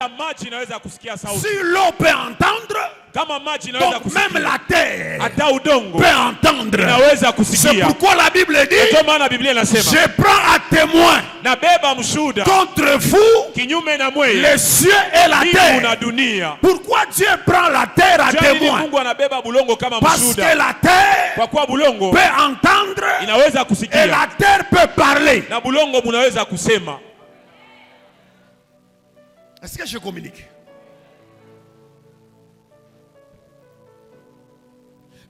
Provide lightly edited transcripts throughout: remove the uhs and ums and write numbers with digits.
maji inaweza kusikia sauti. Si l'eau peut entendre, Kama maji inaweza donc kusikia. même la terre Hata udongo peut entendre. inaweza C'est kusikia. pourquoi la Bible dit, Ndio maana Biblia inasema, je prends à témoin nabeba mshuhuda contre vous kinyume na mweye, les cieux et la mbingu na terre. dunia. Pourquoi Dieu prend la terre à Jani témoin? Mungu anabeba bulongo kama Parce que mshuhuda. la terre Kwa kuwa bulongo peut entendre inaweza et kusikia la terre peut parler. na bulongo munaweza kusema. Est-ce que je communique?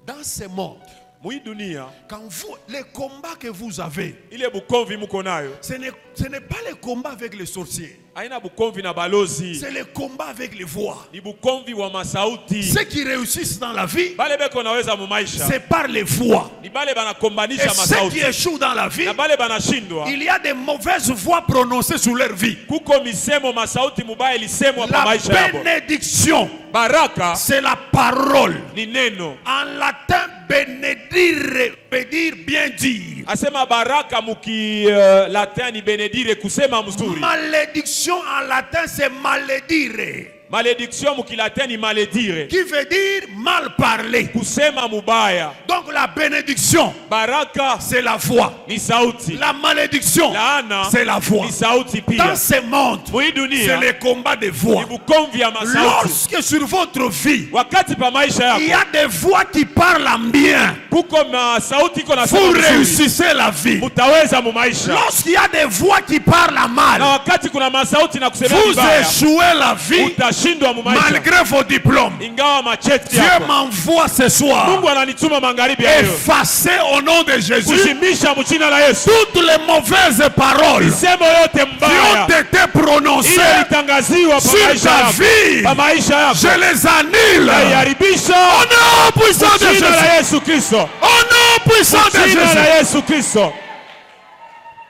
Dans ce monde, Mui dunia quand vous, les combats que vous avez, ile bukomvi muko nayo ce n'est pas les combats avec les sorciers, haina bukomvi na balozi, c'est les combats avec les voix. ni bukomvi wa masauti. Ceux qui réussissent dans la vie, Bale beko naweza mu maisha c'est par les voix. ni bale Et banakombanisha ceux qui masauti, échouent dans la vie, na bale banashindwa il y a des mauvaises voix prononcées sur leur vie. kuko misemo masauti mubaya ilisemwa pa La maisha yabo. bénédiction, Baraka c'est la parole. ni neno. En latin, bénédire veut dire bien dire. Asema baraka muki latin ni benedire, kusema mzuri. Malédiction en latin, c'est maledire, Malédiction muki latin ni maledire, qui veut dire mal parler. kusema mubaya. Donc la bénédiction, Baraka c'est la voix. ni sauti, La malédiction, laana c'est la voix. ni sauti Dans pia. ce monde, Mui c'est dunia les combats de ni voix. bukomvi ya masauti. Lorsque sur votre vie, Wakati pa maisha il y yako a des voix qui parlent en bien, kuko masauti iko vous nasema mzuri, réussissez la vie. mutaweza mu maisha. Lorsqu'il y a des voix qui parlent Na mal, wakati kuna masauti na kusemea vous vibaya, échouez la vie utashindwa mu maisha malgré vos diplômes. ingawa macheti Dieu yako. m'envoie ce soir Mungu ananituma magharibi ya leo effacer au nom de Jésus kuzimisha mchina la Yesu toutes les mauvaises paroles semo yote qui ont mbaya été ile prononcées ilitangaziwa pa sur maisha ta yako, vie. pa maisha yako, Je les annule naiharibisha au nom puissant de jina la Jésus. Yesu Kristo, Au nom puissant de jina Jésus. la Yesu Kristo.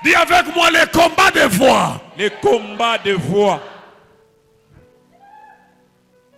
Dis avec moi les combats de voix. Les combats de voix,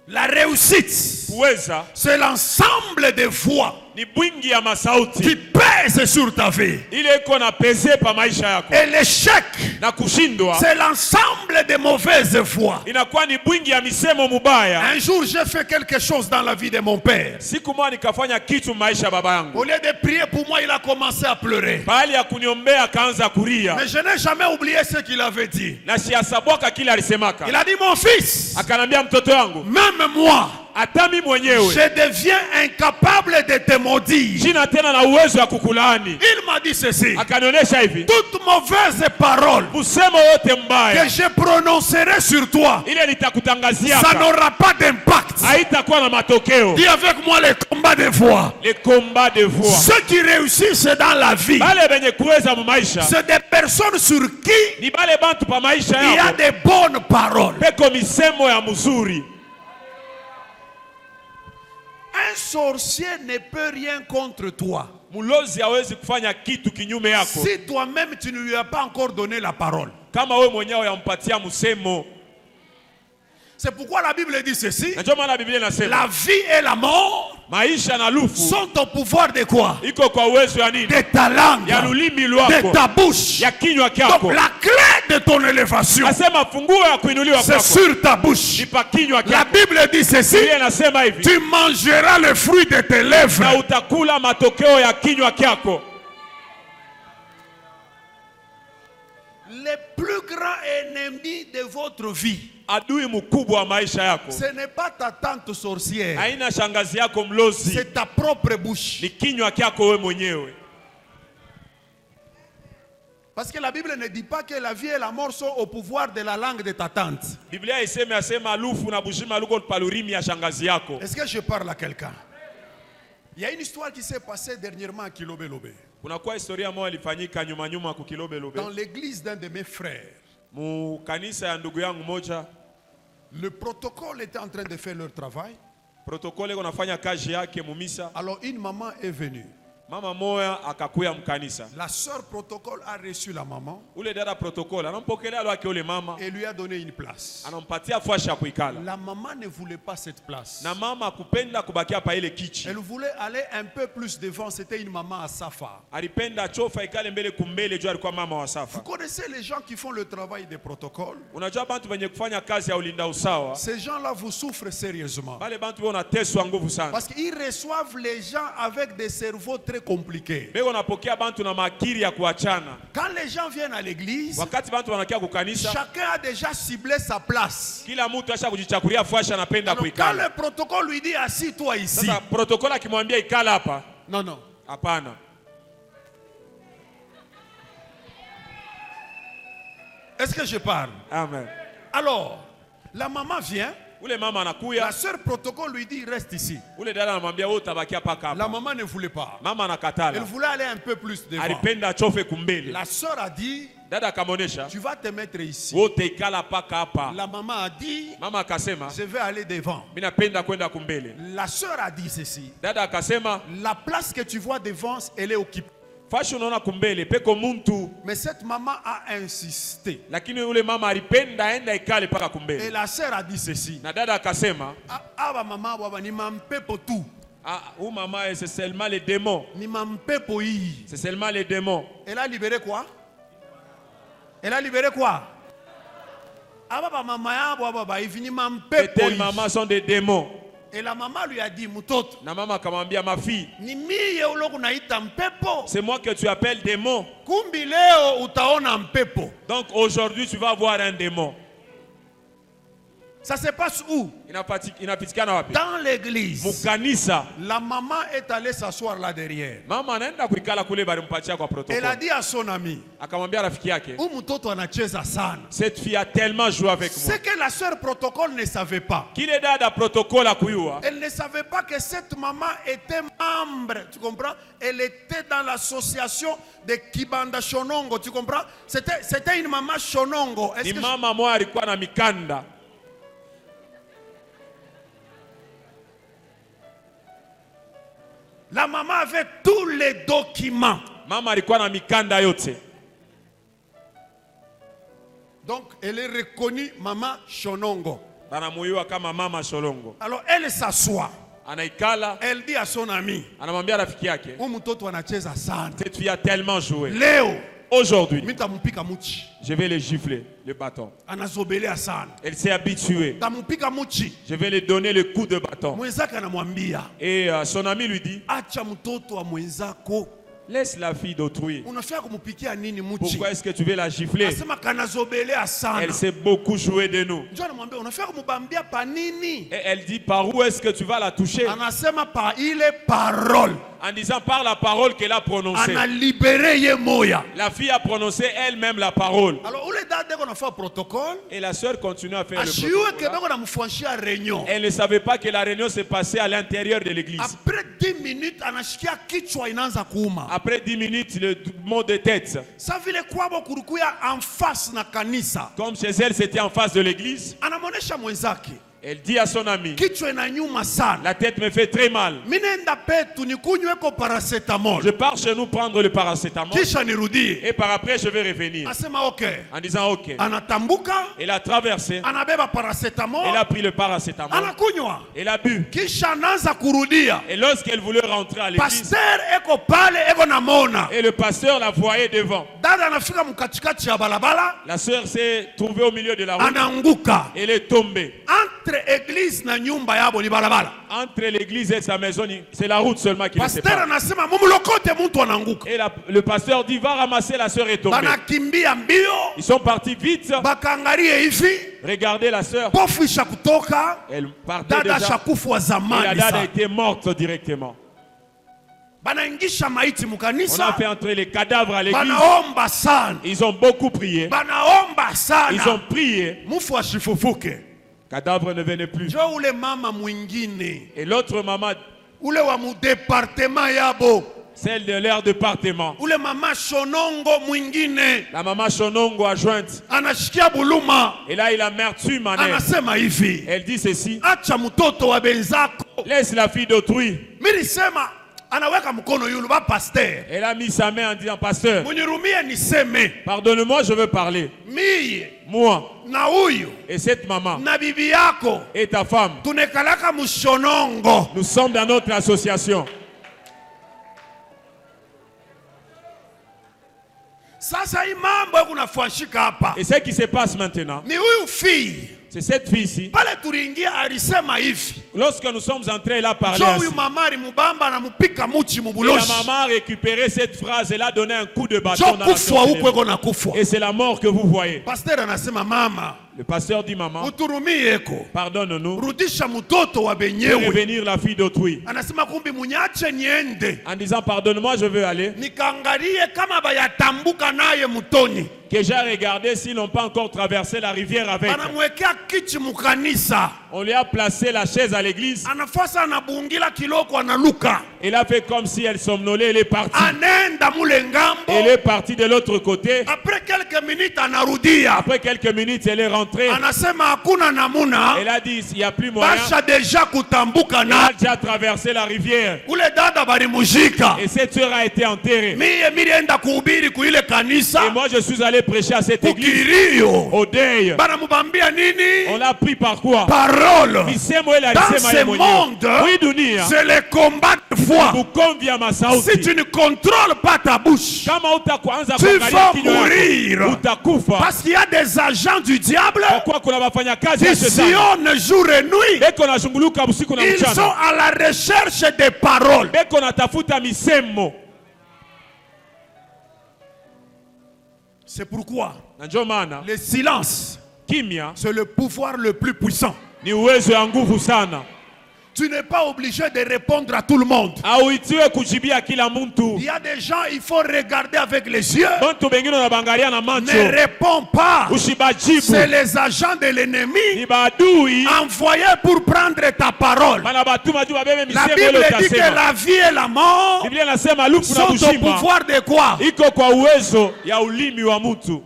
La réussite, kuweza c'est l'ensemble des voix ni bwingi ya masauti qui pèsent sur ta vie. ile iko na peze pa maisha yako, Et l'échec, na kushindwa c'est l'ensemble des mauvaises voix. inakuwa ni bwingi ya misemo mubaya. Un jour, j'ai fait quelque chose dans la vie de mon père. Siku moja nikafanya kitu maisha ya baba yangu, Au lieu de prier pour moi, il a commencé à pleurer. pahali ya kuniombea akaanza kulia, Mais je n'ai jamais oublié ce qu'il avait dit. na siasabwaka kile alisemaka. Il a dit, mon fils, Akanambia, mtoto wangu, même moi, hata mimi mwenyewe je deviens incapable de te maudire. sina tena na uwezo wa kukulaani. Il m'a dit ceci. Akanionyesha hivi, Toute mauvaise parole msemo yote que mbaya je prononcerai sur toi, ile nitakutangazia ça n'aura pas d'impact. haitakuwa na matokeo. Dis avec moi les combats de voix. Les combats de voix, Ceux qui réussissent dans la vie, bale benye kuweza mu maisha c'est des personnes sur qui ni bale bantu pa maisha il y a yako des bonnes paroles. peko misemo ya mzuri. Un sorcier ne peut rien contre toi Mulozi hawezi kufanya kitu kinyume yako si toi-même tu ne lui as pas encore donné la parole. kama wewe mwenyewe yampatia msemo. C'est pourquoi la Bible dit ceci. Na ndio maana Biblia inasema La vie et la mort maisha na lufu sont au pouvoir de quoi? iko kwa uwezo ya nini? De ta langue, Ya lulimi de lwako, ta bouche. ya kinywa Donc kyako. la clé de ton élévation, Nasema funguo ya kuinuliwa c'est kwako sur ta bouche. ni pa kinywa La kyako. Bible dit ceci. Biblia inasema hivi, Tu mangeras le fruit de tes na lèvres. utakula matokeo ya kinywa kyako. Le plus grand ennemi de votre vie, Adui mkubwa wa maisha yako ce n'est pas ta tante sorcière, haina shangazi yako mlozi, c'est ta propre bouche. ni kinywa kyako wewe mwenyewe. Parce que la Bible ne dit pas que la vie et la mort sont au pouvoir de la langue de ta tante. Biblia iseme asema lufu na bushima luko palurimi ya shangazi yako. Est-ce que je parle à quelqu'un? Il y a une histoire qui s'est passée dernièrement à Kilobe-Lobe. Kuna kwa historia moja ilifanyika nyuma nyuma ku Kilobe-Lobe. Dans l'église d'un de mes frères, Mu kanisa ya ndugu yangu moja, le protocole était en train de faire leur travail. protokole iko nafanya kazi yake mumisa. Alors une maman est venue. Mama moya akakuya mkanisa. La sœur protocole a reçu la maman. Ule dada protocole anampokelea lwake ule mama. Et lui a donné une place. Anampatia fwashi ya kuikala. La maman ne voulait pas cette place. Na mama akupenda kubakia pa ile kichi. Elle voulait aller un peu plus devant. C'était une maman à Safa. Alipenda chofa ikale mbele kumbele juu alikuwa mama wa Safa. Vous connaissez les gens qui font le travail des protocoles? Unajua bantu wenye kufanya kazi ya ulinda usawa. Ces gens-là vous souffrent sérieusement. Bale bantu wanateswa nguvu sana. Parce qu'ils reçoivent les gens avec des cerveaux très compliqués. Bego napokea bantu na makiri ya kuachana. Quand les gens viennent à l'église, Wakati bantu wanakia kukanisa, chacun a déjà ciblé sa place. kila mtu asha kujichakulia fwashi anapenda Alors, quand kuikala. le protocole lui dit assis-toi ici. Sasa protokoli akimwambia ikala hapa. Non, non. Hapana. Est-ce que je parle? Amen. Alors, la maman vient. Ule mama La anakuya, sœur protocole lui dit reste ici. ule dada anamwambia wewe utabakia paka La hapa. maman ne voulait pas. Mama Elle anakatala. voulait aller un peu plus devant. Alipenda chofe kumbele. La sœur a dit, Dada akamonesha, tu vas te mettre ici. wewe utaikala paka hapa. La maman a dit, Mama akasema, je vais aller devant. mimi napenda kwenda kumbele. La sœur a dit ceci. Dada akasema, La place que tu vois devant, elle est occupée. fashi unaona kumbele peko muntu. Mais cette maman a insisté. Lakini ule mama alipenda aenda ikale paka Et kumbele. la sœur a dit ceci. Na dada akasema, Ah, maman, ni mampepo tout. ah, ou maman, c'est seulement les démons. Ni mampepo hii. C'est seulement les démons. Elle a libéré quoi? Elle a libéré quoi? Ah, maman, ni mampepo Telles hii. mamans sont des démons. Et la maman lui a dit, mutoto, Na mama akamwambia, ma fille, ni mie uloku naita mpepo. c'est moi que tu appelles démon. Kumbi leo utaona mpepo. Donc aujourd'hui tu vas voir un démon. Ça se passe où? Inapatikana wapi? Dans l'église. Mukanisa. La maman est allée s'asseoir là derrière. Mama anaenda kuikala kule balimpatia kwa Elle a protocole. dit à son ami, Akamwambia rafiki yake, mtoto anacheza sana. cette fille a tellement joué avec moi. Ce que la sœur protocole ne savait pas. Kile dada protocole akuyua. Elle ne savait pas que cette maman était membre, tu comprends? Elle était dans l'association de Kibanda Shonongo, tu comprends? C'était une maman Shonongo. Ni mama moja alikuwa na mikanda. La maman avait tous les documents. Mama alikuwa na mikanda yote. Donc elle est reconnue maman Shonongo. Banamuyua kama mama Sholongo. Alors elle s'assoit. Anaikala, Elle dit à son ami, anamwambia rafiki yake, mtoto anacheza sana. cette fille a tellement joué. Leo Aujourd'hui, mitampika muchi. je vais les gifler, le bâton. Anazobelea sana. Elle s'est habituée. Tampika muchi. Je vais lui donner le coup de bâton. Mwenzake anamwambia, Et son ami lui dit, acha mtoto wa mwenzako. laisse la fille d'autrui. Unafika kumupikia nini muchi? Pourquoi est-ce que tu veux la gifler? Asema kanazobelea sana. Elle s'est beaucoup jouée de nous. Njoo anamwambia unafika kumubambia pa nini? Et elle dit, par où est-ce que tu vas la toucher? Anasema pa ile parole. En disant par la parole qu'elle a prononcée. Ana libéré ye moya. La fille a prononcé elle-même la parole. Alors ule dada qu'on a fait protocole. Et la sœur continue à faire le Ashiwe protocole. kebeko na mfwanshia réunion. Elle ne savait pas que la réunion s'est passée à l'intérieur de l'église. Après 10 minutes anashikia kichwa inaanza kuuma. Après 10 minutes, le mot de tête. Sa vile kwabo kulikuya en face na kanisa. Comme chez elle, c'était en face de l'église. Anamonesha mwenzake. Elle dit à son ami, Kichwa inanyuma sana. la tête me fait très mal. Minenda petu nikunywe ko paracetamol. Je pars chez nous prendre le paracétamol. Kisha nirudie. Et par après, je vais revenir. Asema okay. En disant ok. Anatambuka. Elle a traversé. Anabeba paracetamol. Elle a pris le paracétamol. Anakunywa. Elle a bu. Kisha anaanza kurudia. Et lorsqu'elle voulait rentrer à l'église, Pasteur eko pale eko namona. et le pasteur la voyait devant. Dada anafika mkatikati ya balabala. La sœur s'est trouvée au milieu de la route. Ananguka. Elle est tombée. Entre église na nyumba yabo ni balabala. Entre l'église et sa maison, c'est la route seulement qui les Pasteur sépare. anasema mumulokote mtu ananguka. Et le pasteur dit, va ramasser, la sœur est tombée. Banakimbia mbio. Ils sont partis vite. Bakangalie hivi. Regardez la sœur. Pofu isha kutoka. Elle partait Dada déjà. shakufu wa Et la zamani dada sana. était morte directement. Banaingisha maiti On a mukanisa. fait entrer les cadavres à l'église. Banaomba sana. Ils ont beaucoup prié. Banaomba Ils sana. ont prié. Mufu ashifufuke. Cadavre ne venait plus. Jo ule mama mwingine. Et l'autre maman, Ule wa mu departement yabo. celle de leur département, Ule mama shonongo mwingine. la maman Shonongo adjointe, Anashikia buluma. et là il amertume en elle. Anasema hivi. Elle dit ceci, Acha mtoto wa benzako. laisse la fille d'autrui. Milisema anaweka mkono yule ba pasteur. Elle a mis sa main en disant, pasteur, Munirumie niseme. pardonne-moi, je veux parler. Mie Moi na huyu et cette maman na bibi yako et ta femme, tunekalaka mushonongo. nous sommes dans notre association. Sasa hii mambo kunafanyika hapa. Et ce qui se passe maintenant, Ni huyu fille c'est cette fille-ci. pale tuliingia alisema hivi. Lorsque nous sommes entrés, elle a parlé Jo ainsi. huyu mama alimubamba na mupika muchi Et la mubuloshi. maman a récupéré cette phrase, elle a donné un coup de Jo bâton dans la kufwa huko tête. eko na kufwa. Et c'est la mort que vous voyez. Pasteur anasema mama, Le pasteur dit, maman, uturumie eko. pardonne-nous, Rudisha mtoto wa de benyewe. revenir la fille d'autrui. Anasema kumbi munyache niende. En disant, pardonne-moi, je veux aller. Nikaangalie kama bayatambuka naye mutoni. Que j'ai regardé s'ils n'ont pas encore traversé la rivière avec. Banamwekea kiti mukanisa. On lui a placé la chaise à l'église. Anafasa anabungila kiloko analuka. Elle a fait comme si elle somnolait, elle est partie. Anenda mule ngambo. Elle est partie de l'autre côté. Après quelques minutes anarudia. Après quelques minutes, elle est rentrée. Anasema hakuna namuna. Elle a dit, il n'y a plus moyen. Basha deja kutambuka Elle a na. déjà traversé la rivière. Ule dada balimujika. Et cette sœur a été enterrée. Mie milienda kuhubiri kuile kanisa. Et moi, je suis allé prêcher à cette église. Kukirio. Au deuil. Banamubambia nini? On l'a pris par quoi? Parole. Dans Ce monde, c'est le combat de foi. Si tu ne contrôles pas ta bouche, tu vas mourir. Parce qu'il y a des agents du diable qui sillonnent jour et nuit. Ils sont à la recherche des paroles. C'est pourquoi le silence, c'est le pouvoir le plus puissant. Ni uwezo ya nguvu sana. Tu n'es pas obligé de répondre à tout le monde. Hauitiwe kujibia kila mtu. Il y a des gens, il faut regarder avec les yeux. Bantu bengine unabangalia na macho. Ne réponds pas. Ushibajibu. C'est les agents de l'ennemi Ni badui envoyés pour prendre ta parole. Bana batuma juu babebe La misemo Bible ile dit que utasema. la vie et la mort Biblia inasema lufu na sont au kushima pouvoir de quoi? iko kwa uwezo ya ulimi wa mtu.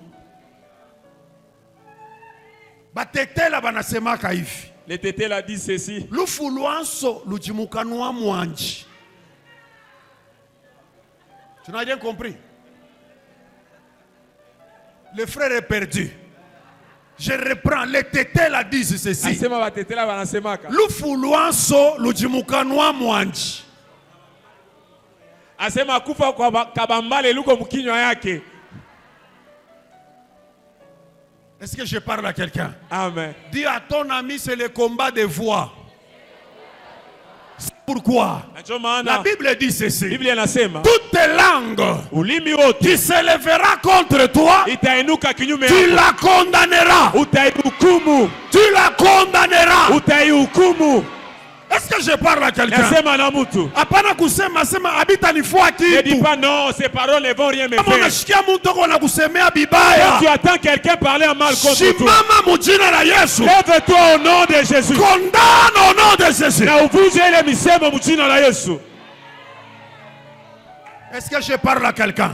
Batetela banasemaka hivi. Le tété l'a dit ceci. Lufu luanso lujimukanua mwanji. Tu n'as rien compris? Le frère est perdu. Je reprends. Les tétés la disent ceci. Asema batetela banasemaka. Lufu luanso lujimukanua mwanji. Asema kufa kwa kabambale luko mkinywa yake. Est-ce que je parle à quelqu'un? Amen. Dis à ton ami, c'est le combat des voix. C'est pourquoi la Bible dit ceci. Biblia inasema toute langue ulimi wote qui s'élèvera contre toi, itainuka kinyume tu yako. la condamneras. Utaihukumu. Tu la condamneras. Utaihukumu. Est-ce que je parle à quelqu'un? Nasema na mtu. Hapana kusema sema habita nifua Ne dis kitu. pas non, ces paroles ne vont rien me Kama faire. unashikia mtu ako na kusemea Quand bibaya, tu attends quelqu'un parler en mal contre toi, simama mujina la Yesu. lève-toi au nom de Jésus. Condamne au nom de Jésus. Na uvuje ile misemo mjina la Yesu. Est-ce que je parle à quelqu'un?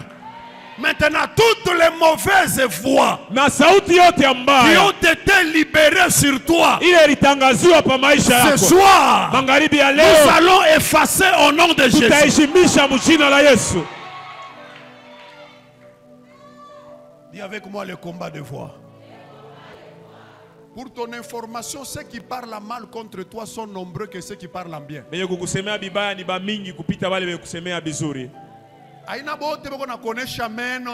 Maintenant, toutes les mauvaises voix Na sauti yote qui mbaya ont été libérées sur toi ile ilitangaziwa pa maisha ce yako. soir, Magharibi ya nous leo allons effacer au nom de Jésus. tutaheshimisha mjina la Yesu. Dis avec moi le combat de voix. Pour ton information, ceux qui parlent mal contre toi sont nombreux que ceux qui parlent en bien. Benye kukusemea bibaya ni bamingi kupita wale kukusemea bizuri. Aina bote bako na konesha meno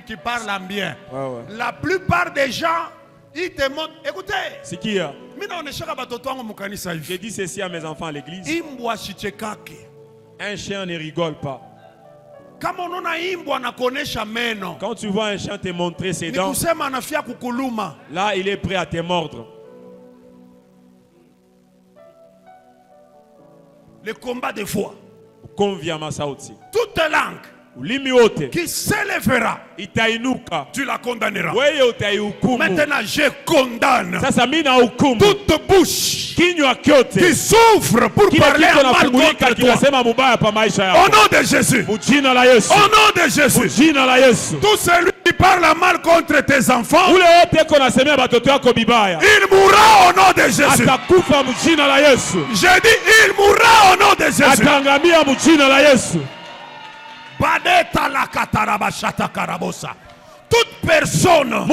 qui parlent en bien. Ouais. La plupart des gens, ils te montrent. Écoutez, Sikia, mina oneshaka batoto wangu mukanisa je hivi. dis ceci à mes enfants à l'église. Imbwa shichekake. Un chien ne rigole pas. Kama unaona imbwa anakonesha meno, Quand tu vois un chien te montrer ses ni dents, kusema anafia kukuluma. là il est prêt à te mordre. Le combat de foi. Konvia masauti. Toute langue Ulimi wote qui s'élèvera, itainuka. tu la condamneras. Wewe utaihukumu. Maintenant, je condamne Sasa mimi nahukumu toute bouche kinywa kyote qui souffre pour kila parler kitu mal nafungulika contre toi. kinasema mubaya pa maisha Au yako. nom de Jésus. Mjina la Yesu. Au nom de Jésus. Mjina la Yesu. Tout celui qui parle mal contre tes enfants, Ule wote ko nasemea batoto yako bibaya. il mourra au nom de Jésus. Atakufa mjina la Yesu. Je dis, il mourra au nom de de Jésus. Atangamia mu jina la Yesu. Badeta la katarabashata karabosa. Toute personne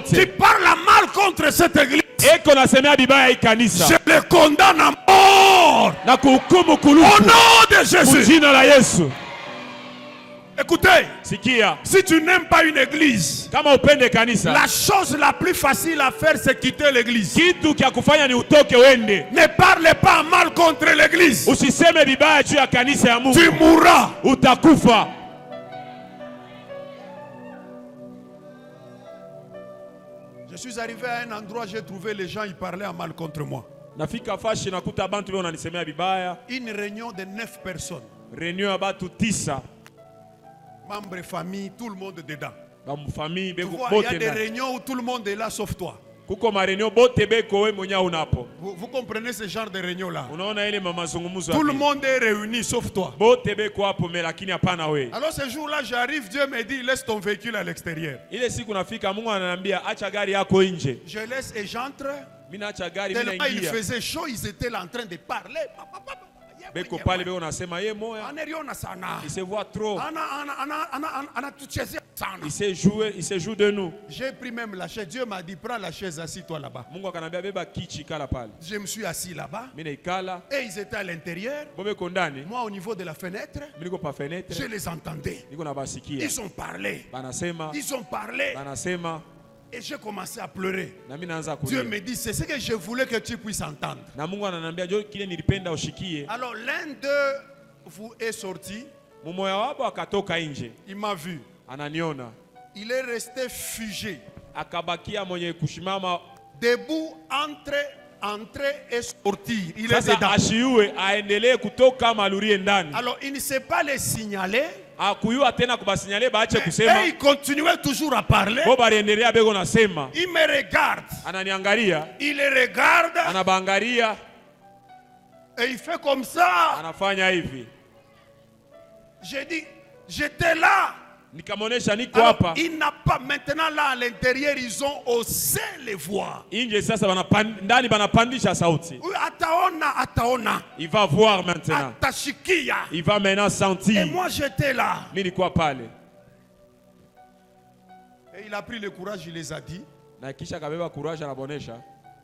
qui parle mal contre cette église, je le condamne à mort. Au nom de Jésus. Écoutez, si tu n'aimes pas une église, la chose la plus facile à faire, c'est quitter l'église. Ne parle pas mal contre l'église. Tu mourras. Je suis arrivé à un endroit, j'ai trouvé les gens, ils parlaient mal contre moi. Une réunion de 9 personnes. Membres, famille, tout le monde dedans. Tu vois, il y a des réunions où tout le monde est là sauf toi. Vous comprenez ce genre de réunion-là? Tout le monde est réuni sauf toi. Alors ce jour-là, j'arrive, Dieu me dit, laisse ton véhicule à l'extérieur. Je laisse et j'entre. Tellement il faisait chaud, ils étaient là en train de parler. Il se voit trop. Il se joue de nous. J'ai pris même la chaise. Dieu m'a dit, prends la chaise, assis-toi là-bas. Je me suis assis là-bas. Et ils étaient à l'intérieur. Moi au niveau de la fenêtre. Je les entendais. Ils ont parlé. Ils ont parlé. Et j'ai commencé à pleurer. Dieu me dit, c'est ce que je voulais que tu puisses entendre. Alors l'un d'eux vous est sorti. Il m'a vu. Il est resté figé. Debout, entrer et sortir. Il est dedans. Alors il ne sait pas les signaler. Et il continuait toujours à parler. Il me regarde. Il les regarde. Et il fait comme ça. J'ai dit, j'étais là. Alors, il n'a pas, maintenant là à l'intérieur, ils ont haussé les voix. Ataona. Il va voir maintenant. Atashikia. Il va maintenant sentir. Et moi j'étais là. Et il a pris le courage, il les a dit.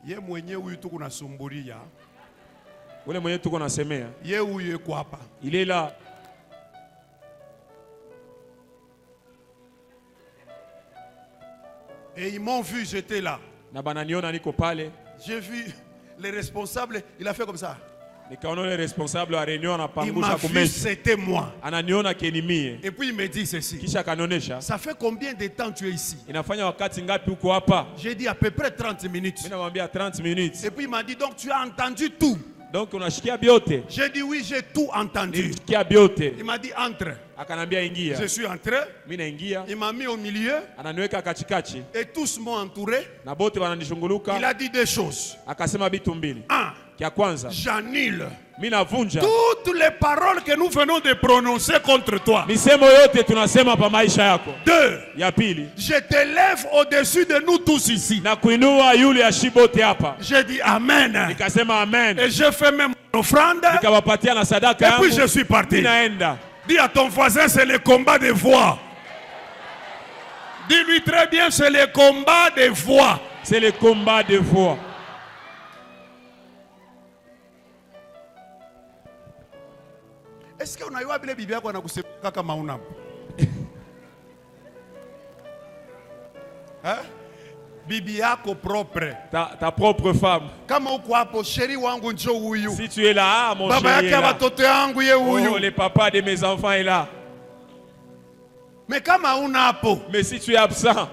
Ye mwenye huyu tuko nasumbulia. Ye huyu yuko hapa. Il est là. Et ils m'ont vu, j'étais là. J'ai vu les responsables, il a fait comme ça. Il m'a vu, c'était moi. Et puis il me dit ceci. Ça fait combien de temps tu es ici? J'ai dit à peu près 30 minutes. Et puis il m'a dit, donc tu as entendu tout? J'ai dit oui, j'ai tout entendu. Il m'a dit entre. Je suis entré. Il m'a mis au milieu. Et tous m'ont entouré. Il a dit deux choses. Un, j'annule toutes les paroles que nous venons de prononcer contre toi. Deux, je t'élève au-dessus de nous tous ici. J'ai dit amen. Et je fais même mon offrande. Et puis je suis parti. Dis à ton voisin, c'est le combat des voix. Dis-lui très bien, c'est le combat des voix. C'est le combat des voix. Est-ce qu'on a eu à Bible Bible qu'on a kusema kama una? Hein? Bibi yako propre. Ta propre femme. Kama uko hapo sheri wangu njoo huyu. Si tu es là, mon chéri. Baba yake watoto yangu ye huyu. Oh, le papa de mes enfants est là. Mais kama una hapo. Mais si tu es absent.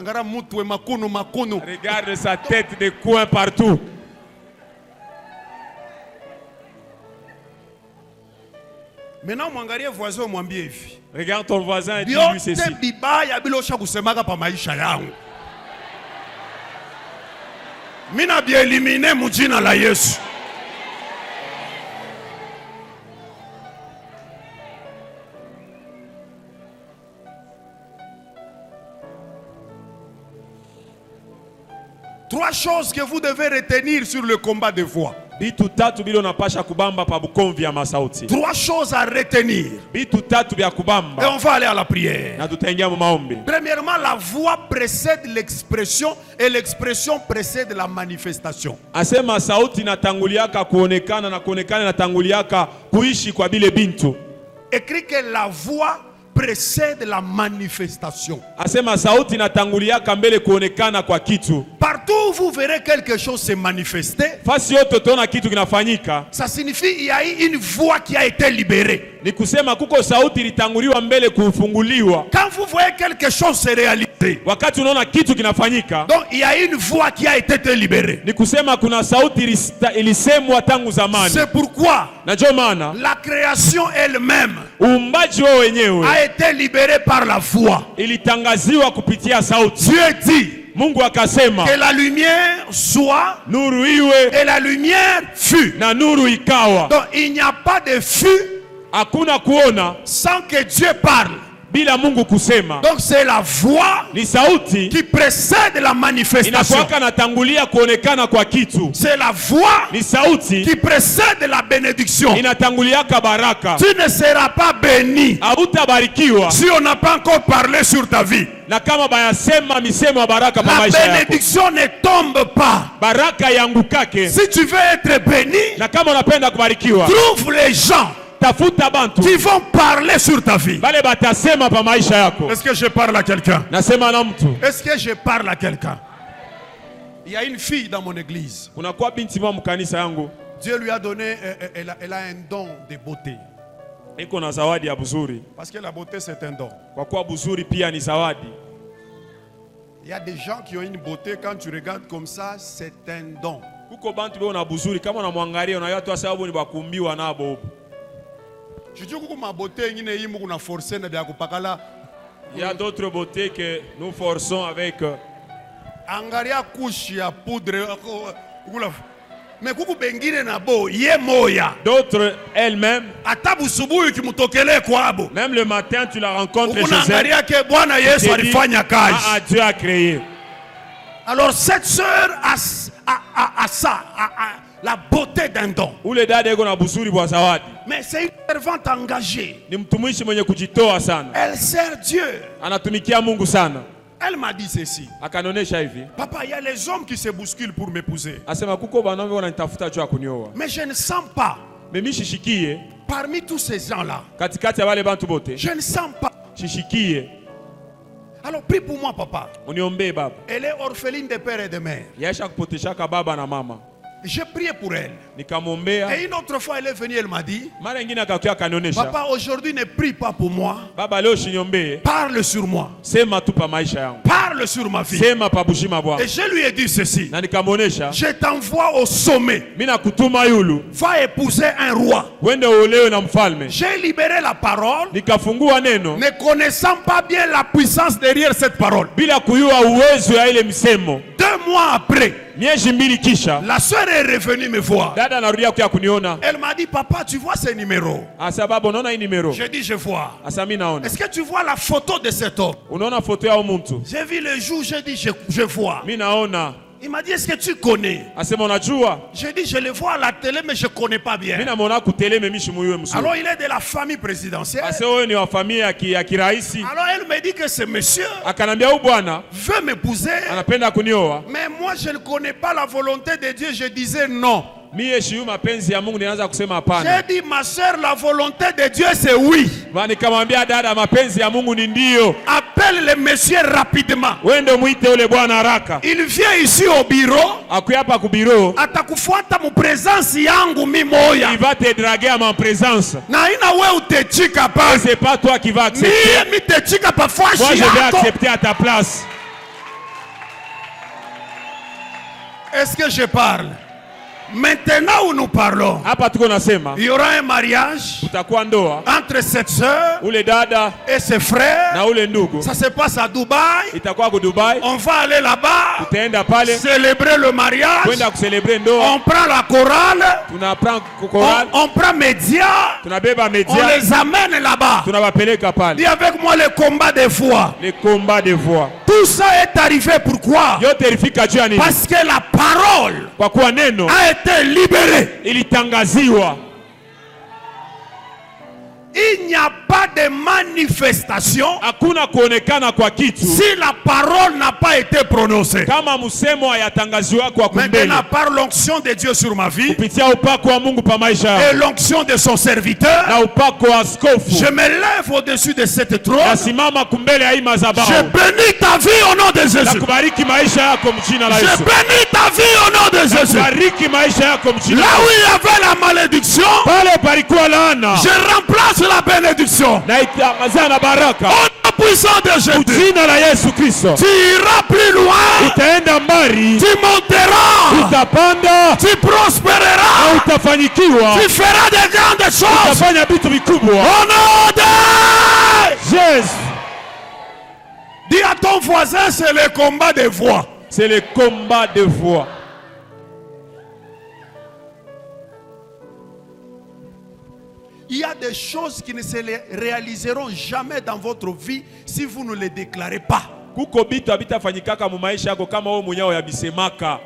Ngara mtu we makunu. Regarde sa tête de coin partout. Maintenant mwangalie voisin mwambie hivi. Regarde ton voisin et dis-lui ceci. Yote bibaya bilosha kusemaka pa maisha yangu. Mina bi eliminer mu jina la Yesu. Trois choses que vous devez retenir sur le combat de foi. Bitu tatu bilo napasha kubamba pa Bukomvi ya masauti. 3 choses à retenir. Bitu tatu bya kubamba. Et on va aller à la prière. Na tutaingia mu maombi. Premièrement, la voix précède l'expression et l'expression précède la manifestation. Asema sauti natanguliaka kuonekana na kuonekana natanguliaka kuishi kwa bile bintu. Écrit que la voix précède la manifestation. Asema sauti natanguliaka mbele kuonekana kwa kitu. Partout où vous verrez quelque chose se manifester, fasi yote tona kitu kinafanyika, ça signifie il y a eu une voix qui a été libérée. Ni kusema kuko sauti litanguliwa mbele kufunguliwa. Quand vous voyez quelque chose se réaliser, wakati unaona kitu kinafanyika, donc il y a une voix qui a été libérée. Ni kusema kuna sauti ilisemwa tangu zamani. C'est pourquoi la création elle-même uumbaji wao wenyewe a été libérée par la voix. Ilitangaziwa kupitia sauti. Dieu dit Mungu akasema que la lumière soit, nuru iwe, et la lumière fut, na nuru ikawa. Donc il n'y a pas de fut hakuna kuona sans que Dieu parle. Bila Mungu kusema. Donc c'est la voix ni sauti qui précède la manifestation. Inakuwa natangulia kuonekana kwa kitu. C'est la voix ni sauti qui précède la bénédiction. Inatanguliaka baraka. Tu ne seras pas béni hautabarikiwa si on n'a pas encore parlé sur ta vie. Na kama bayasema misemo ya baraka pa la maisha yako. bénédiction ne tombe pas. Baraka yangukake. Si tu veux être béni, na kama unapenda kubarikiwa, trouve les gens qui vont parler sur ta vie. Est-ce que je parle à quelqu'un? Est-ce que je parle à quelqu'un? Il y a une fille dans mon église. Dieu lui a donné, elle a un don de beauté. Parce que la beauté c'est un don. Il y a des gens qui ont une beauté, quand tu regardes comme ça, c'est un don. Il y a d'autres beautés que nous forçons avec d'autres elles-mêmes. Même le matin tu la rencontres chez elle. Dieu a créé. Alors cette sœur a ça, la beauté d'un don. Mais c'est une servante engagée. Elle sert Dieu. Elle m'a dit ceci. Papa, il y a les hommes qui se bousculent pour m'épouser. Mais je ne sens pas. Parmi tous ces gens-là, je ne sens pas. Alors prie pour moi, papa. Elle est orpheline de père et de mère. J'ai prié pour elle. Et une autre fois elle est venue, elle m'a dit, papa, aujourd'hui ne prie pas pour moi. Parle sur moi. Parle sur ma vie. Et je lui ai dit ceci. Je t'envoie au sommet. Va épouser un roi. J'ai libéré la parole, ne connaissant pas bien la puissance derrière cette parole. 2 mois après, la soeur est revenue me voir. Elle m'a dit, papa, tu vois ces numéros? J'ai dit, je vois. Est-ce que tu vois la photo de cet homme? J'ai vu le jour, j'ai dit, je vois. Il m'a dit, est-ce que tu connais? J'ai dit, je le vois à la télé, mais je ne connais pas bien. Alors il est de la famille présidentielle. Alors elle me dit que ce monsieur veut m'épouser. Mais moi, je ne connais pas la volonté de Dieu. Je disais non. J'ai dit, ma soeur, la volonté de Dieu c'est oui. Appelle le monsieur rapidement. Il vient ici au bureau. Atakufuata mu présence yangu mimoya. Il va te draguer à ma présence. Na ina we utechika pa. C'est pas toi qui vas accepter. Moi je vais accepter à ta place. Est-ce que je parle? Maintenant où nous parlons, il y aura un mariage entre cette soeur et ses frères. Ça se passe à Dubaï. On va aller là-bas, célébrer le mariage. On prend la chorale, on prend médias, on les amène là-bas. Dis avec moi le combat des voix. Tout ça est arrivé pourquoi? Parce que la parole a été été libéré. Ilitangaziwa. Il n'y a pas de manifestation Hakuna kuonekana kwa kitu si la parole n'a pas été prononcée. kama musemo hayatangaziwa kwa kumbele. Maintenant, par l'onction de Dieu sur ma vie Kupitia upako wa Mungu pa maisha yangu et l'onction de son serviteur, na upako wa askofu, je me lève au-dessus de cette trône. nasimama kumbele ya hii madhabahu. Je bénis ta vie au nom de Jésus. Nakubariki maisha yako mjina la Je Yesu. bénis ta vie au nom de Jésus. Nakubariki maisha yako mjina Là la où Yesu. il y avait la malédiction, Pale palikuwa laana, je remplace la bénédiction. na itangazia na baraka. Au nom puissant de Jésus. Jina la Yesu Kristo. Tu iras plus loin. Utaenda mbali, Tu monteras. utapanda, Tu prospereras. na utafanyikiwa. Tu feras de grandes choses. Utafanya vitu vikubwa. Au nom de Jésus. Dis à ton voisin, c'est le combat des voix. C'est le combat de voix. Il y a des choses qui ne se réaliseront jamais dans votre vie si vous ne les déclarez pas. Kuko bitu habitafanyikaka mu maisha yako kama wewe mwenyewe yabisemaka.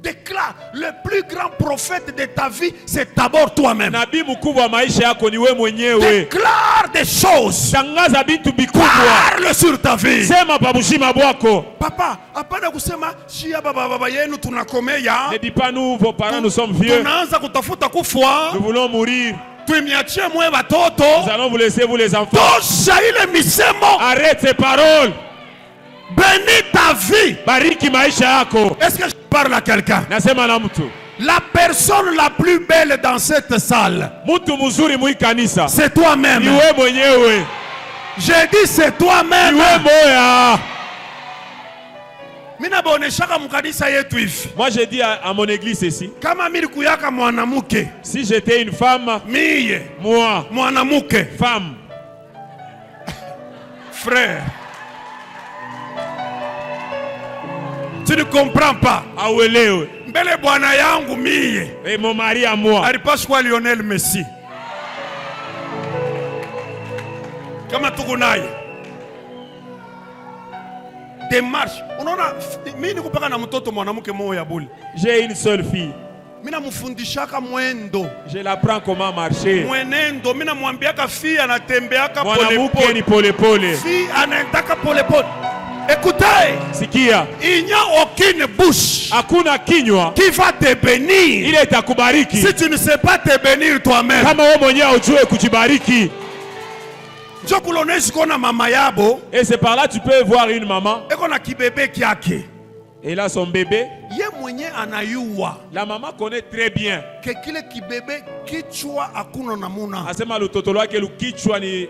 Déclare, le plus grand prophète de ta vie, c'est d'abord toi-même. Nabii mkubwa wa maisha yako ni wewe mwenyewe. Déclare des choses. Tangaza bitu bikubwa. Parle sur ta vie. Sema pa bushima bwako. Papa, hapana kusema shia baba yenu tunakomea. Ne dis pas nous, vos parents, nous sommes vieux. Tunaanza kutafuta kufa. Nous voulons mourir. Tuimiachie mwe watoto. Nous allons vous laisser, vous les enfants. Tosha ile misemo. Arrête ces paroles. Bénis ta vie. Bariki maisha yako. Est-ce que je parle à quelqu'un? Nasema na mtu. La personne la plus belle dans cette salle, Mtu mzuri mwi kanisa. c'est toi-même. Ni wewe mwenyewe. J'ai dit c'est toi-même. Ni wewe moya. Mina boneshaka mkanisa yetu hivi. Moi je dis à mon église ici, Kama mimi kuyaka mwanamke, si j'étais une femme, miye moi, mwanamke, femme, frère, tu ne comprends pas. auelewe. Mbele bwana yangu miye Et mon mari à moi. alipashwa Lionel Messi. Kama tuko naye démarche, unaona mimi nikupaka na mtoto mwanamke moyo ya buli. J'ai une seule fille. Mimi namfundishaka mwendo. Je l'apprends comment marcher. Mwenendo, mimi namwambiaka fille anatembeaka pole Mwanamke ni pole. pole pole. Fille anaendaka pole pole. Écoutez, Sikia, il n'y a aucune bouche hakuna kinywa qui va te bénir ile itakubariki si tu ne sais pas te bénir toi-même. kama wewe mwenyewe ujue kujibariki. Njo kulonezi kona mama yabo, Et c'est par là tu peux voir une maman. eko na kibebe kyake. Et là son bébé, Ye mwenye anayua la maman connaît très bien. ke kile kibebe kichwa hakuna namuna. Asema lutoto lwake lukichwa ni.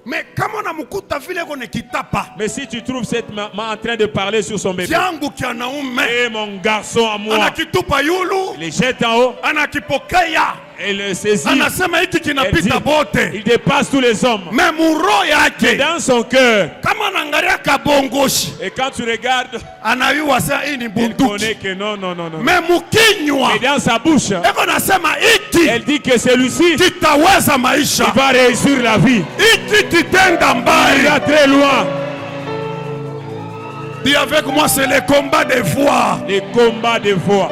Mais kama unamukuta vile eko ne kitapa. Mais si tu trouves cette maman en train de parler sur son bébé, Kyangu kyanaume et mon garçon à moi, anakitupa yulu, il les jette en haut, anakipokea, et le saisit, anasema hiki elle dit, kinapita bote. il dépasse tous les hommes. Mais muro yake Dans son cœur, kama nangalia kabongoshi et quand tu regardes, anayua sasa hii ni elle bunduki. connaît que non, non, non, non. Mais mukinywa Et dans sa bouche, eko nasema hiki elle dit que celui-ci, kitaweza il maisha, va réussir la vie. hiki kitenda Il mbali. va très loin. Dis avec moi, c'est le combat des voix. Les combats de voix.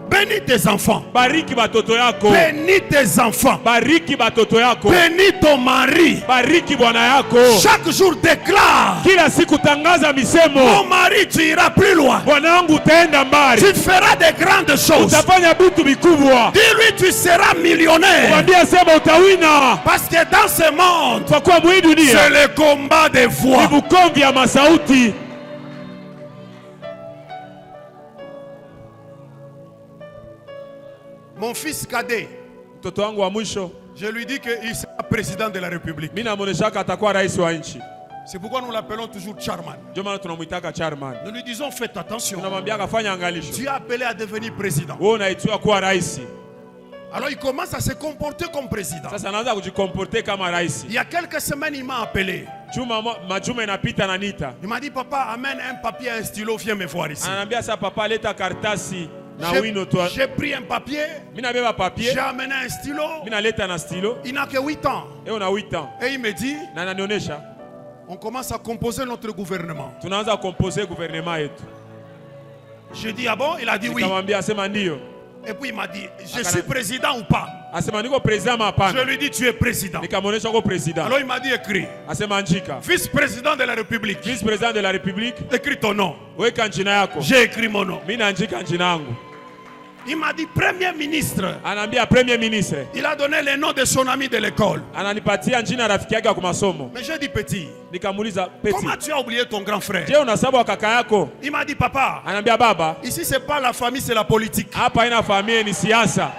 Bénis tes enfants. Bariki batoto yako. Bénis tes enfants. Bariki batoto yako. Bénis ton mari. Bariki bwana yako. Chaque jour déclare: Kila siku tangaza misemo. mon mari, tu iras plus loin. Bwana wangu utaenda mbali. Tu feras de grandes choses. Utafanya vitu vikubwa. Dis-lui, tu seras millionnaire. Mwambie sema utawina. Parce que dans ce monde, Kwa kuwa mwii dunia c'est le combat des ni voix. bukomvi ya masauti. Mon fils cadet, Mtoto wangu wa mwisho, je lui dis qu'il sera président de la République. mimi namuoneshaka atakuwa rais wa nchi. C'est pourquoi nous l'appelons toujours Charman. Ndio maana tunamuitaka chairman. Nous lui disons, faites attention. Tunamwambia afanye angalisho. Tu es appelé à devenir président. Wewe unaitwa kuwa rais. Alors il commence à se comporter comme président. Sasa anaanza kujikomporte kama rais. Il y a quelques semaines, il m'a appelé. Majuma inapita na nita. Il m'a dit, papa, amène un papier, un stylo, viens me voir ici. Ananiambia sasa papa leta kartasi na wino tu. J'ai pris un papier. Mimi nabeba papier. J'ai amené un stylo. Mimi naleta na stylo. Il n'a que 8 ans. Et on a 8 ans. Et il me dit, Na ananionyesha. on commence à composer notre gouvernement. Tunaanza composer gouvernement yetu. J'ai dit ah bon? Il a dit oui. Nikamwambia asema ndio. Et puis il m'a dit je suis président ou pas? Asema niko président hapana. Je lui dis tu es président. Nikamuonesha uko président. Alors il m'a dit écris. Asema andika. Vice-président de la République. Vice-président de la République. Écris ton nom. Weka njina yako. J'ai écrit mon nom. Mimi naandika njina yangu. Il m'a dit premier ministre. Anambia premier ministre. Il a donné le nom de son ami de l'école. Ananipatia njina rafiki yake kwa masomo. Mais j'ai dit petit. Nikamuuliza petit. Comment tu as oublié ton grand frère? Je unasahau kaka yako? Il m'a dit papa. Anambia baba. Ici c'est pas la famille, c'est la politique. Hapa ina famille ni siasa.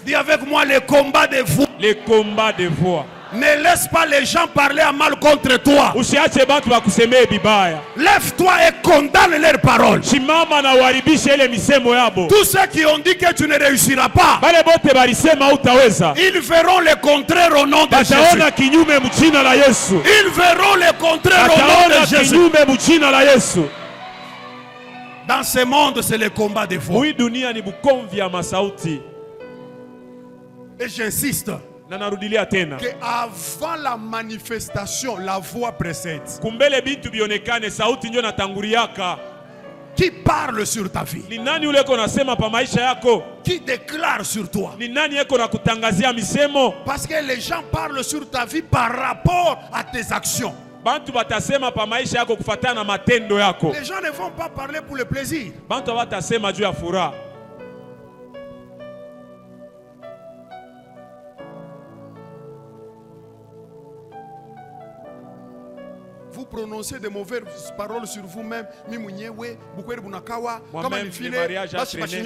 Dis avec moi les combats de voix. Les combats de voix. Ne laisse pas les gens parler à mal contre toi. Usiache bantu bakusemee bibaya. Lève-toi et condamne leurs paroles. Simama na uharibishe ile misemo yabo. Tous ceux qui ont dit que tu ne réussiras pas, bale bote balisema hutaweza, ils verront le contraire au nom de Jésus. Bataona kinyume mjina la Yesu. Ils verront le contraire au nom de Jésus. Kinyume mjina la Yesu. Dans ce monde, c'est le combat des voix. Oui, dunia ni bukomvi ya masauti. Et j'insiste. Que avant la manifestation, la voix précède. Kumbele bintu bionekane sauti ndio natanguriaka. Qui parle sur ta vie? Ni nani ule ko nasema pa maisha yako? Qui déclare sur toi? Ni nani yeko na kutangazia misemo? Parce que les gens parlent sur ta vie par rapport à tes actions. Bantu batasema pa maisha yako kufatana na matendo yako. Les gens ne vont pas parler pour le plaisir. Bantu batasema juu ya furaha. Vous prononcez de mauvaises paroles sur vous-même. Moi-même, le mariage a traîné.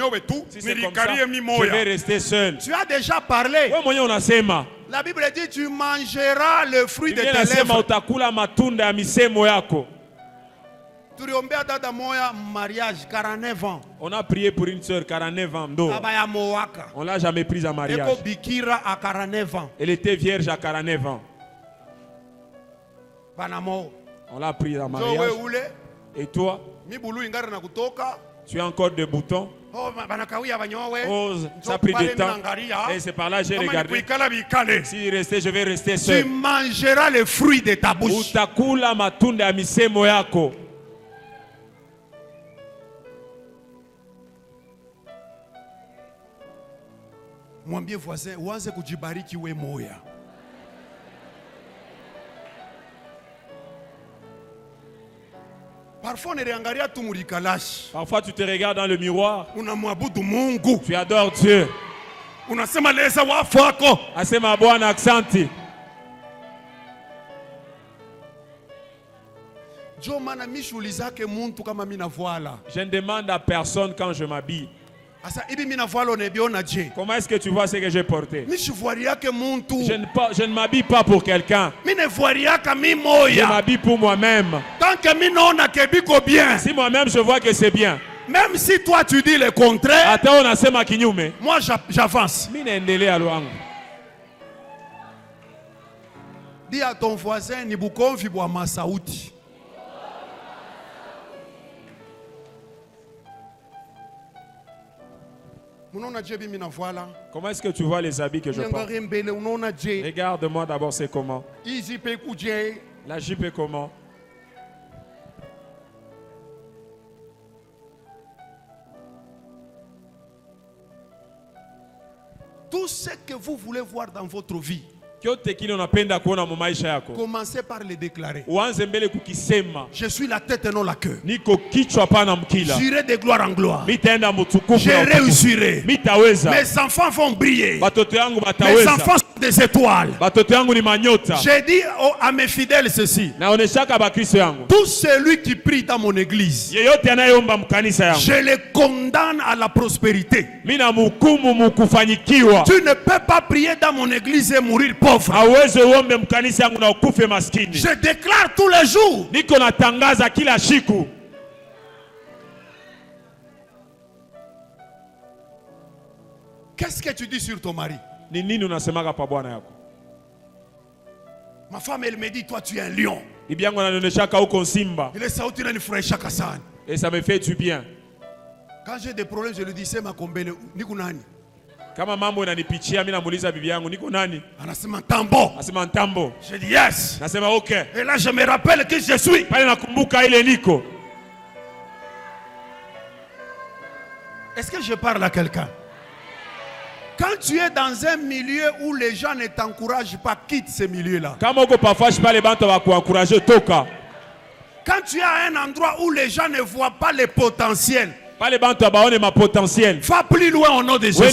Si c'est comme ça, je vais rester seul. Tu as déjà parlé. La Bible dit tu mangeras le fruit de tes lèvres. Tuliombea dada moya mariage 49 ans. On a prié pour une sœur 49 ans. On l'a jamais prise en mariage. Eko bikira à 49 ans. Elle était vierge à 49 ans. Banamo. On l'a prise en mariage. Et toi? Tu as encore des boutons? Oh, ça a pris du temps. Et c'est par là que j'ai regardé. Si resté, je vais rester seul. Tu mangeras le fruit de ta bouche. Utakula matunda ya misemo yako. Mwambie voisin, uanze kujibariki we moya. Parfois tu te regardes dans le miroir. Tu adores Dieu. Asema Bwana aksanti. Je ne demande à personne quand je m'habille. Comment est-ce que tu vois ce que j'ai porté? Je ne m'habille pas pour quelqu'un. Je m'habille pour moi-même. Si moi-même je vois que c'est bien. Même si toi tu dis le contraire, moi j'avance. Dis à ton voisin, ni bukomvi bwa masauti. Comment est-ce que tu vois les habits que je porte? Regarde-moi d'abord, c'est comment? La jupe est comment? Tout ce que vous voulez voir dans votre vie, commencez par le déclarer. Je suis la tête et non la queue. J'irai de gloire en gloire. Je réussirai. Mes enfants vont briller. Mes enfants sont des étoiles. J'ai dit à mes fidèles ceci. Tout celui qui prie dans mon église, je les condamne à la prospérité. Tu ne peux pas prier dans mon église et mourir pauvre. Je déclare tous les jours. Qu'est-ce que tu dis sur ton mari? Ma femme, elle me dit, toi tu es un lion. Et ça me fait du bien. Quand j'ai des problèmes, je lui dis, c'est ma kombele, nikunani. Kama mambo inanipichia mimi namuuliza bibi yangu niko nani? Anasema Ntambo. Anasema Ntambo. Je dis yes. Nasema okay. Et là je me rappelle qui je suis. Pale nakumbuka ile niko. Est-ce que je parle à quelqu'un? Quand tu es dans un milieu où les gens ne t'encouragent pas, quitte ce milieu-là. Quand tu es à un endroit où les gens ne voient pas le potentiel, va plus loin au nom de Jésus.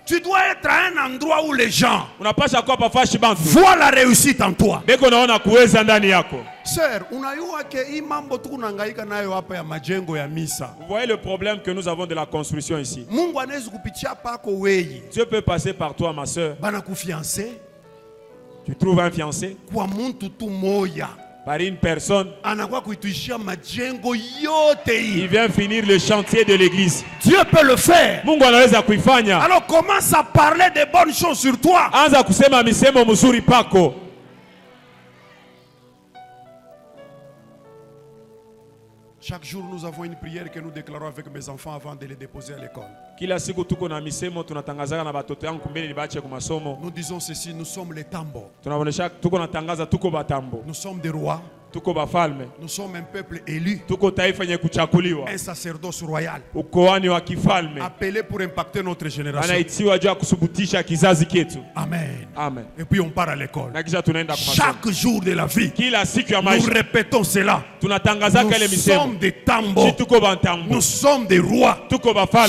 Tu dois être à un endroit où les gens voient la réussite en toi. Sœur, vous voyez le problème que nous avons de la construction ici. Dieu peut passer par toi, ma sœur. Tu trouves un fiancé par une personne, il vient finir le chantier de l'église. Dieu peut le faire. Alors commence à parler de bonnes choses sur toi. Chaque jour, nous avons une prière que nous déclarons avec mes enfants avant de les déposer à l'école. Nous disons ceci, nous sommes les tambours. Nous sommes des rois. Nous sommes un peuple élu, un sacerdoce royal, appelé pour impacter notre génération. Amen. Amen. Et puis on part à l'école. Chaque jour de la vie, nous répétons cela. Nous sommes des tambours. Nous sommes des rois.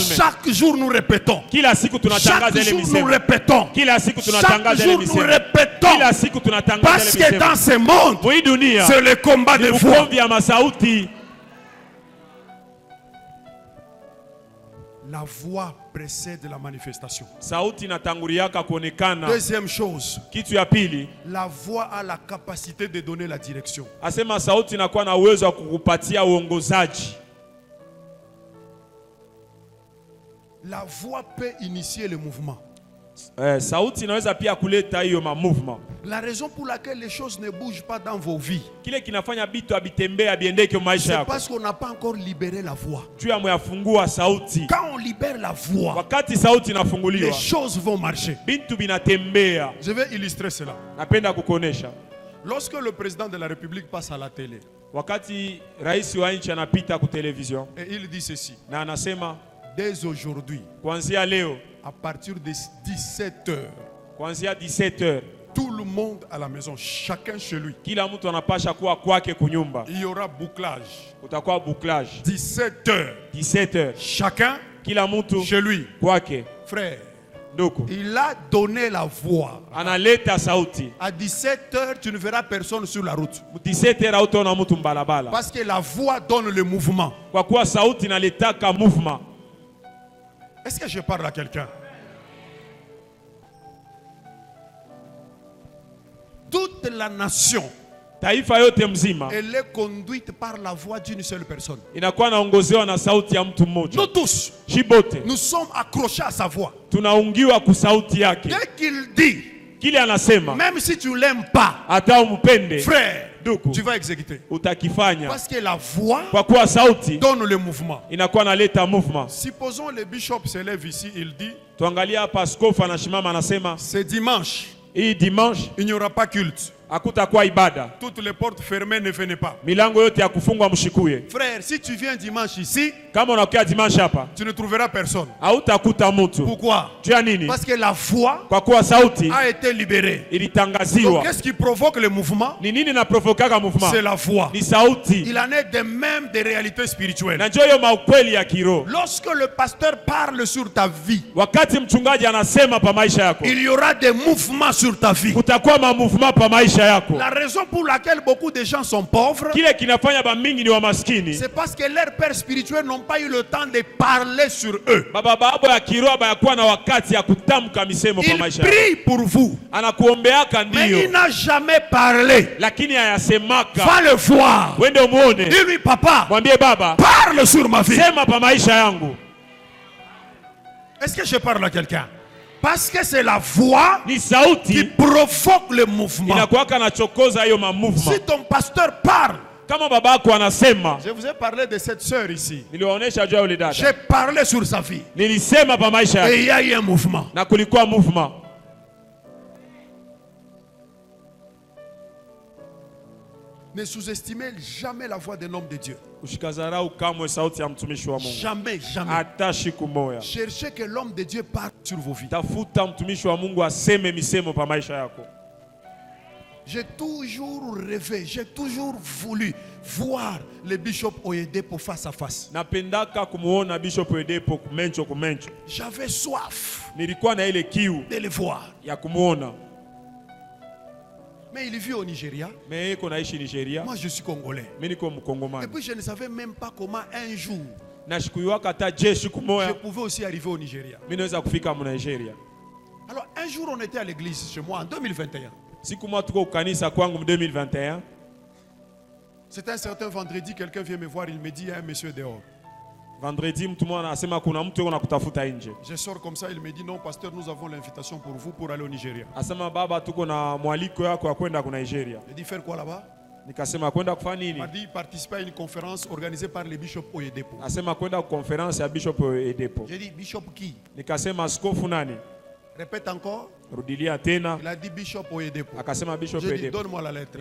Chaque jour nous répétons. Chaque jour nous répétons. Chaque jour nous répétons. Parce que dans ce monde, c'est le combat de foi. La voix précède la manifestation. Deuxième chose, la voix a la capacité de donner la direction. La voix peut initier le mouvement. La raison pour laquelle les choses ne bougent pas dans vos vies, c'est parce qu'on n'a pas encore libéré la voix. Quand on libère la voix, les choses vont marcher. Je vais illustrer cela. Lorsque le président de la République passe à la télé, et il dit ceci: dès aujourd'hui, à partir de 17h, tout le monde à la maison, chacun chez lui, il y aura bouclage. 17h, chacun chez lui. Frère, il a donné la voix. À 17h, tu ne verras personne sur la route. Parce que la voix donne le mouvement. Est-ce que je parle à quelqu'un? Toute la nation, elle est conduite par la voix d'une seule personne. Nous tous, nous sommes accrochés à sa voix. Dès qu'il dit, même si tu ne l'aimes pas, frère, tu vas exécuter. Parce que la voix donne le mouvement. Supposons le bishop se lève ici, il dit: c'est dimanche. Il n'y aura pas culte. Toutes les portes fermées, ne venez pas. Frère, si tu viens dimanche ici, tu ne trouveras personne. Pourquoi? Parce que la voix a été libérée. Donc qu'est-ce qui provoque le mouvement? C'est la voix. Il en est de même des réalités spirituelles. Lorsque le pasteur parle sur ta vie, il y aura des mouvements sur ta vie. La raison pour laquelle beaucoup de gens sont pauvres, c'est parce que leurs pères spirituels n'ont pas eu le temps de parler sur eux. Il prie pour vous, mais il n'a jamais parlé. Va le voir. Dis-lui: papa, parle sur ma vie. Est-ce que je parle à quelqu'un? Parce que c'est la voix qui provoque le mouvement. Si ton pasteur parle, je vous ai parlé de cette sœur ici. J'ai parlé sur sa vie. Et il y a eu un mouvement. Ne sous-estimez jamais la voix d'un homme de Dieu. Jamais, jamais. Cherchez que l'homme de Dieu parle sur vos vies. J'ai toujours rêvé, j'ai toujours voulu voir le bishop Oyedepo face à face. J'avais soif de le voir. Mais il vit au Nigeria. Moi je suis congolais. Et puis je ne savais même pas comment un jour je pouvais aussi arriver au Nigeria. Alors un jour on était à l'église chez moi en 2021. C'était un certain vendredi, quelqu'un vient me voir, il me dit il y a un monsieur dehors. Je sors comme ça, il me dit non pasteur, nous avons l'invitation pour vous pour aller au Nigeria. Je dis faire quoi là-bas? Il m'a dit participer à une conférence organisée par le bishop Oyedepo. J'ai dit bishop qui? Répète encore. Il a dit bishop Oyedepo. J'ai dit donne-moi la lettre.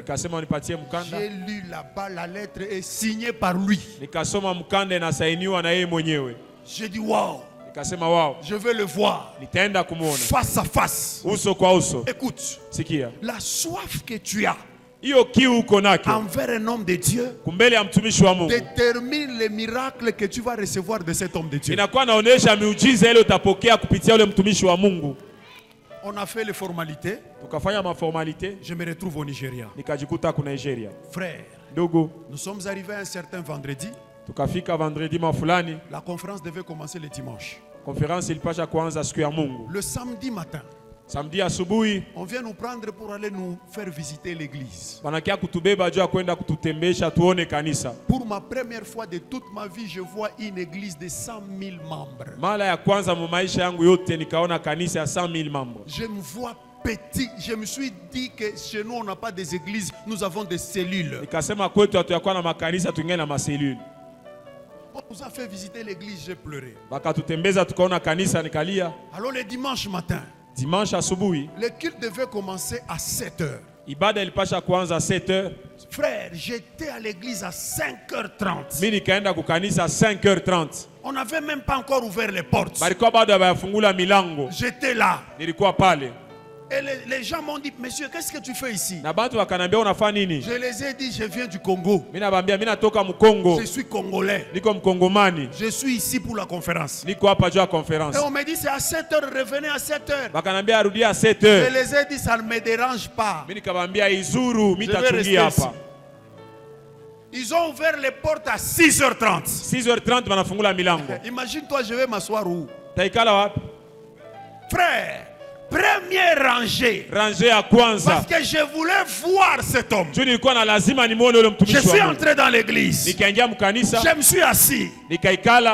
J'ai lu là-bas, la lettre est signée par lui. J'ai dit waouh. Je veux le voir face à face. Écoute, la soif que tu as envers un homme de Dieu détermine les miracles que tu vas recevoir de cet homme de Dieu. On a fait les formalités. Je me retrouve au Nigeria. Frère, nous sommes arrivés un certain vendredi. La conférence devait commencer le dimanche. Le samedi matin, on vient nous prendre pour aller nous faire visiter l'église. Pour ma première fois de toute ma vie, je vois une église de 100 000 membres. Je me vois petit. Je me suis dit que chez nous, on n'a pas des églises, nous avons des cellules. On nous a fait visiter l'église, j'ai pleuré. Alors le dimanche matin, le culte devait commencer à 7h. Frère, j'étais à l'église à 5h30. On n'avait même pas encore ouvert les portes. J'étais là. Et les gens m'ont dit, monsieur, qu'est-ce que tu fais ici? Je les ai dit, je viens du Congo. Je suis congolais. Je suis ici pour la conférence. Et on m'a dit, c'est à 7h, revenez à 7h. Je les ai dit, ça ne me dérange pas. Je vais rester ici. Ils ont ouvert les portes à 6h30. Imagine-toi, je vais m'asseoir où? Frère, première rangée. Parce que je voulais voir cet homme. Je suis entré dans l'église. Je me suis assis.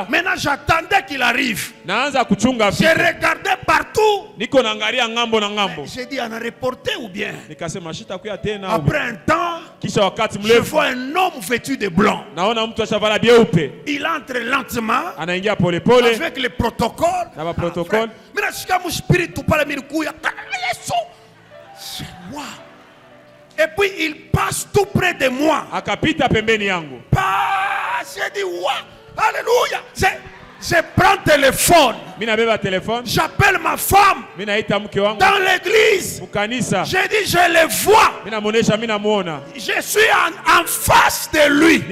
Maintenant j'attendais qu'il arrive. J'ai regardé partout. J'ai dit on a reporté ou bien. Après un temps, je vois un homme vêtu de blanc. Il entre lentement avec le protocole. Et puis il passe tout près de moi. J'ai dit ouais, alléluia. Je prends le téléphone. J'appelle ma femme dans l'église. J'ai dit je le vois. Je suis en face de lui.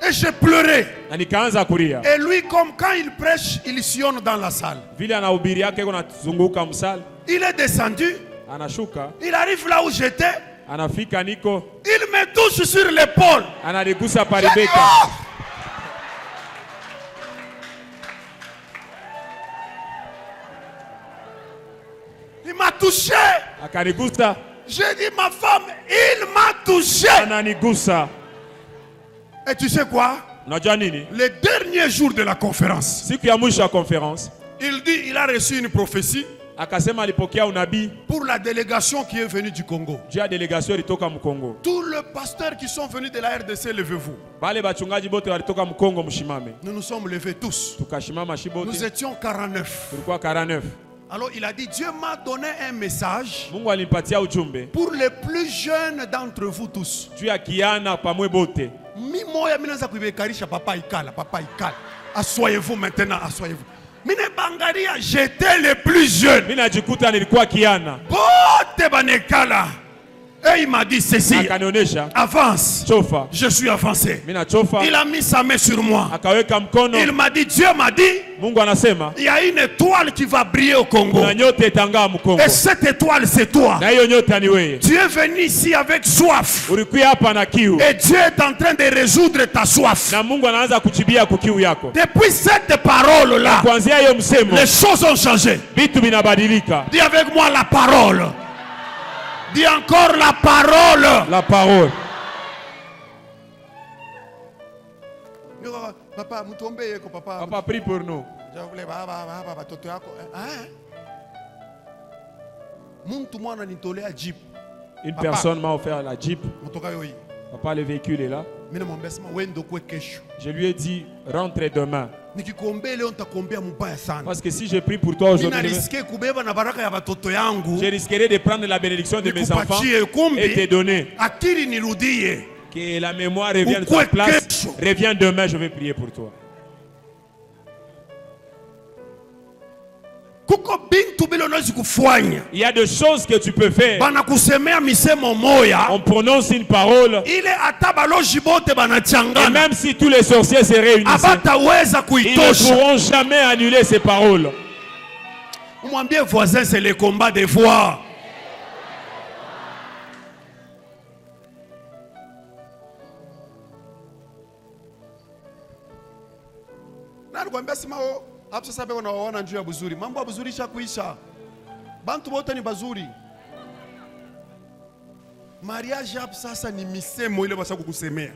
Et j'ai pleuré. Et lui, comme quand il prêche, il sillonne dans la salle. Il est descendu. Il arrive là où j'étais. Il me touche sur l'épaule. Oh! Il m'a touché. J'ai dit ma femme, il m'a touché. Et tu sais quoi? Le dernier jour de la conférence, il dit il a reçu une prophétie pour la délégation qui est venue du Congo. Tous les pasteurs qui sont venus de la RDC, levez-vous. Nous nous sommes levés tous. Nous étions 49. Alors il a dit, Dieu m'a donné un message Mungu alinipatia ujumbe pour les plus jeunes d'entre vous tous. juu ya kiana pamwe bote. Mi moya minaanza kuibekarisha papa ikala. Assoyez-vous maintenant, assoyez-vous. Mine bangaria, j'étais le plus jeune. Mina jikuta nilikuwa kiana. Bote banekala. Et il m'a dit ceci. Avance. Chofa. Je suis avancé. Mina chofa. Il a mis sa main sur moi. Akaweka mkono. Il m'a dit, Dieu m'a dit, Mungu anasema, il y a une étoile qui va briller au Congo. Kuna nyota itang'aa Mkongo. Et cette étoile c'est toi. Na hiyo nyota ni wewe. Tu es venu ici avec soif. Ulikuwa hapa na kiu. Et Dieu est en train de résoudre ta soif. Na Mungu anaanza kuchibia kukiu yako. Depuis cette parole là, kuanzia hiyo msemo, les choses ont changé. Vitu vinabadilika. Dis avec moi la parole. Dis encore la parole. La parole. Papa, Papa, prie pour nous. Une personne m'a offert la Jeep. Papa, le véhicule est là. Je lui ai dit, rentre demain. Parce que si je prie pour toi aujourd'hui, je risquerais de prendre la bénédiction de mes enfants et te donner. Que la mémoire revienne sur place. Reviens demain, je vais prier pour toi. Il y a des choses que tu peux faire. On prononce une parole. Et même si tous les sorciers se réunissent, ils ne pourront jamais annuler ces paroles. Voisin, c'est le combat des voix. Hapo sasa bego nawaona njoo ya buzuri. Mambo ya buzuri shakuisha. Bantu wote ni bazuri. Mariage hapo sasa ni misemo ile basa kukusemea.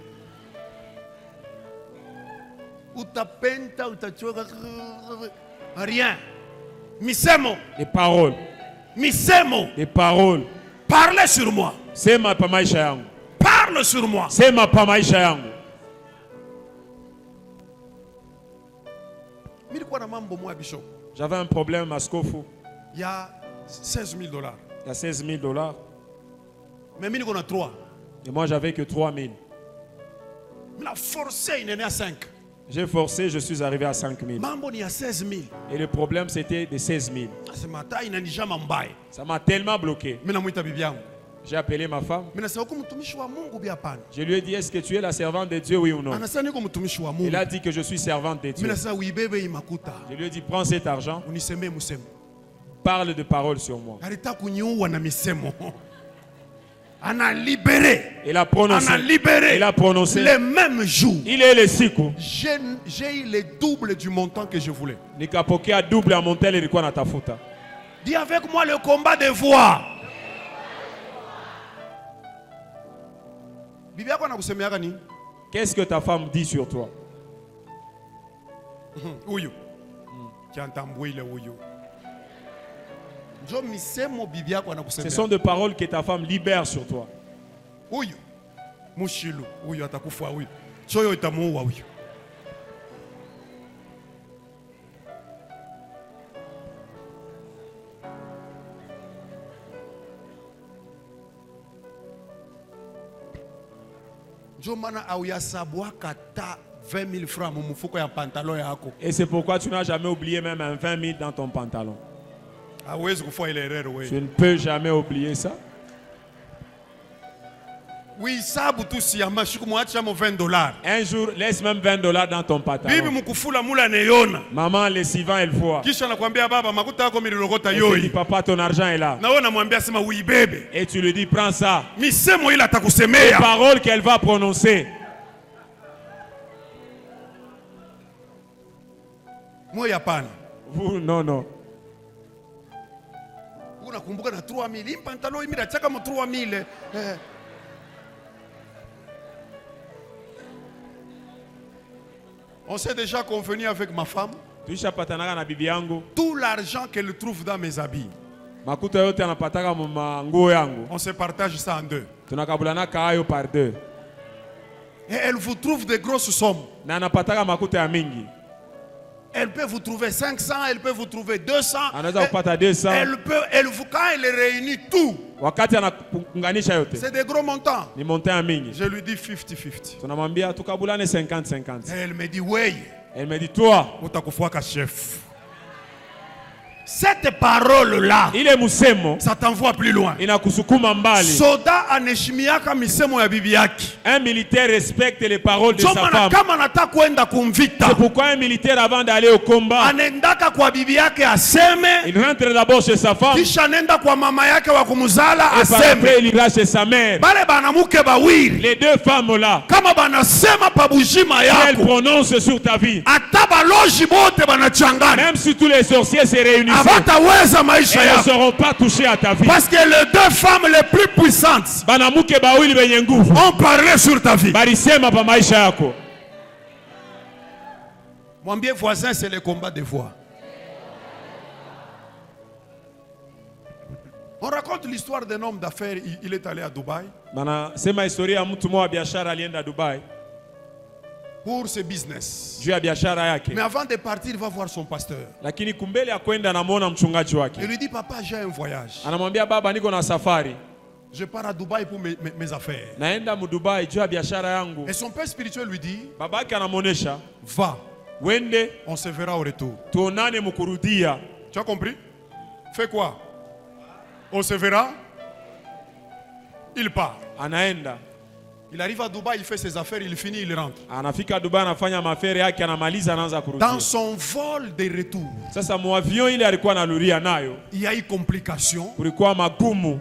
Utapenta, utachoka. Rien. Misemo. Les paroles. Misemo. Les paroles. Parlez sur moi. Sema pa maisha yangu. Parle sur moi. Sema pa maisha yangu. J'avais un problème à Skofu. Il y a $16 000. Il y a $16 000. Mais il y a 3. Et moi j'avais que 3 000. Il a forcé, il est né à 5. J'ai forcé, je suis arrivé à 5 000. Il y a 16 000. Et le problème c'était de 16 000. Ça m'a tellement bloqué. J'ai appelé ma femme. Je lui ai dit, est-ce que tu es la servante de Dieu, oui ou non? Il a dit que je suis servante de Dieu. Je lui ai dit, prends cet argent. Parle de paroles sur moi. Il a prononcé. Le même jour. Il est le siku. J'ai eu le double du montant que je voulais. Dis avec moi le combat des voix. Qu'est-ce que ta femme dit sur toi? Ce sont des paroles que ta femme libère sur toi. Et c'est pourquoi tu n'as jamais oublié même un 20 000 dans ton pantalon. Tu ne peux jamais oublier ça. Un jour, laisse même $20 dans ton pantalon. Maman, les suivants, elle voit. Et tu dis, papa, ton argent est là. Et tu lui dis, prends ça. Les paroles qu'elle va prononcer. Vous, non, non. On s'est déjà convenu avec ma femme. Tout l'argent qu'elle trouve dans mes habits, on se partage ça en deux. Et elle vous trouve des grosses sommes. Elle peut vous trouver 500, elle peut vous trouver 200. Elle peut, quand elle réunit tout, c'est des gros montants. Je lui dis 50-50. Elle me dit, oui. Elle me dit, toi, chef. Cette parole-là, ça t'envoie plus loin. Un militaire respecte les paroles de sa femme. C'est pourquoi un militaire, avant d'aller au combat, il rentre d'abord chez sa femme. Et après il ira chez sa mère. Les deux femmes-là, elles prononcent sur ta vie. Même si tous les sorciers se réunissent, elles ne seront pas touchées à ta vie. Parce que les deux femmes les plus puissantes ont parlé sur ta vie. Mon bien voisin, c'est le combat de voix. On raconte l'histoire d'un homme d'affaires. Il est allé à Dubaï pour ses business. Mais avant de partir, il va voir son pasteur. Il lui dit, papa, j'ai un voyage. Je pars à Dubaï pour mes affaires. Et son père spirituel lui dit, va, on se verra au retour. Tu as compris? Fais quoi? On se verra. Il part. Il arrive à Dubaï, il fait ses affaires, il finit, il rentre. Dans son vol de retour, il y a eu complication.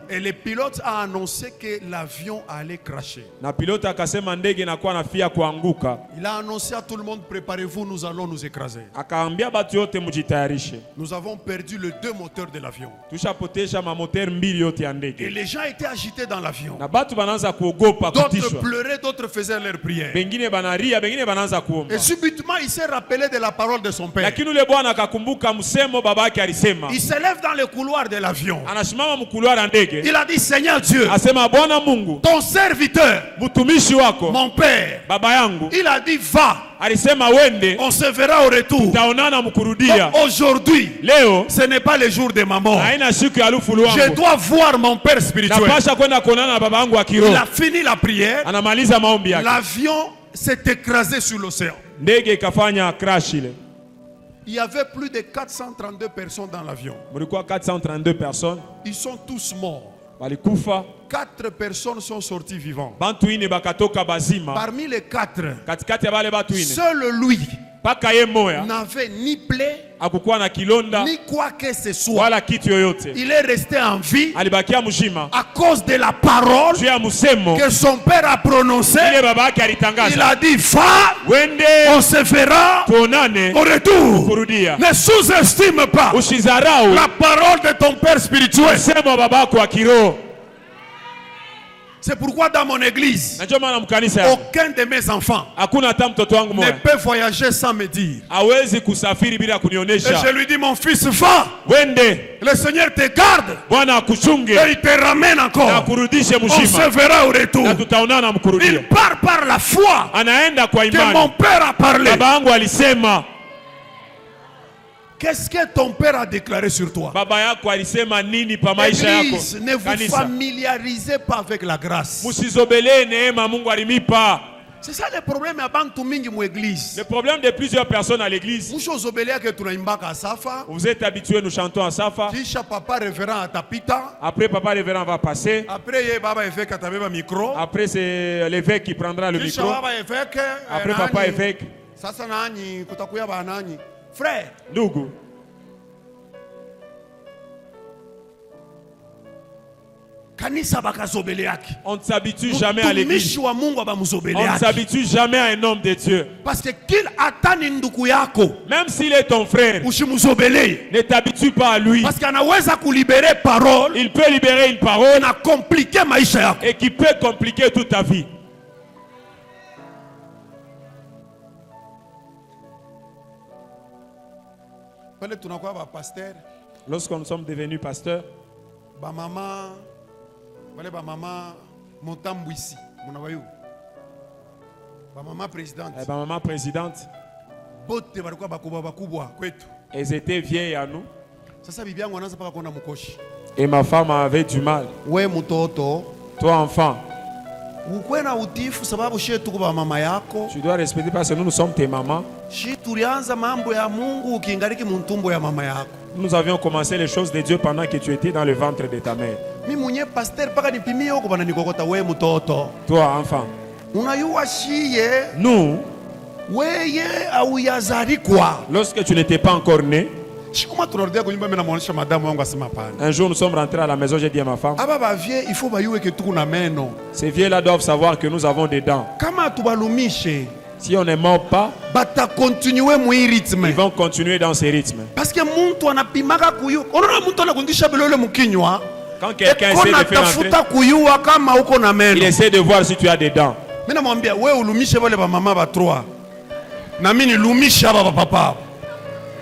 Et le pilote a annoncé que l'avion allait crasher. Il a annoncé à tout le monde, préparez-vous, nous allons nous écraser. Nous avons perdu les deux moteurs de l'avion. Et les gens étaient agités dans l'avion. D'autres pleuraient, d'autres faisaient leur prière. Et subitement, il s'est rappelé de la parole de son père. Il se lève dans le couloir de l'avion. Il a dit, Seigneur Dieu, ton serviteur, mon père, il a dit, va. On se verra au retour. Aujourd'hui, ce n'est pas le jour de ma mort. Je dois voir mon père spirituel. Il a fini la prière. L'avion s'est écrasé sur l'océan. Il y avait plus de 432 personnes dans l'avion. Ils sont tous morts. 4 personnes sont sorties vivantes. Parmi les 4, seul lui n'avait ni plaie, ni quoi que ce soit. Il est resté en vie à cause de la parole que son père a prononcée. Il a dit, va, on se verra au retour. Ne sous-estime pas la parole de ton père spirituel. C'est pourquoi dans mon église, aucun de mes enfants ne peut voyager sans me dire. Et je lui dis, mon fils, va. Le Seigneur te garde. Et il te ramène encore. On se verra au retour. Il part par la foi que mon père a parlé. Qu'est-ce que ton père a déclaré sur toi? Église, ne vous familiarisez pas avec la grâce. C'est ça le problème à bantu mingi mu église. Le problème de plusieurs personnes à l'église. Vous êtes habitués, nous chantons à Safa. Après papa révérend va passer. Après c'est l'évêque qui prendra le micro. Après papa évêque. Frère, Ndugu, on ne s'habitue jamais à l'église. On ne s'habitue jamais à un homme de Dieu. Parce que qu'il attend ndugu yako, même s'il est ton frère, ne t'habitue pas à lui. Parce qu'anaweza kulibérer parole, il peut libérer une parole et qui peut compliquer toute ta vie. Lorsque nous sommes devenus pasteurs, maman présidente. Maman présidente. Elles étaient vieilles à nous. Et ma femme avait du mal. Toi enfant, tu dois respecter parce que nous sommes tes mamans. Nous avions commencé les choses de Dieu pendant que tu étais dans le ventre de ta mère. Toi enfant, nous, lorsque tu n'étais pas encore né, un jour nous sommes rentrés à la maison, j'ai dit à ma femme, ces vieux-là doivent savoir que nous avons des dents. Si on ne mord pas, ils vont continuer dans ces rythmes. Parce que quand quelqu'un essaie de faire entrer, il essaie de voir si tu as des dents.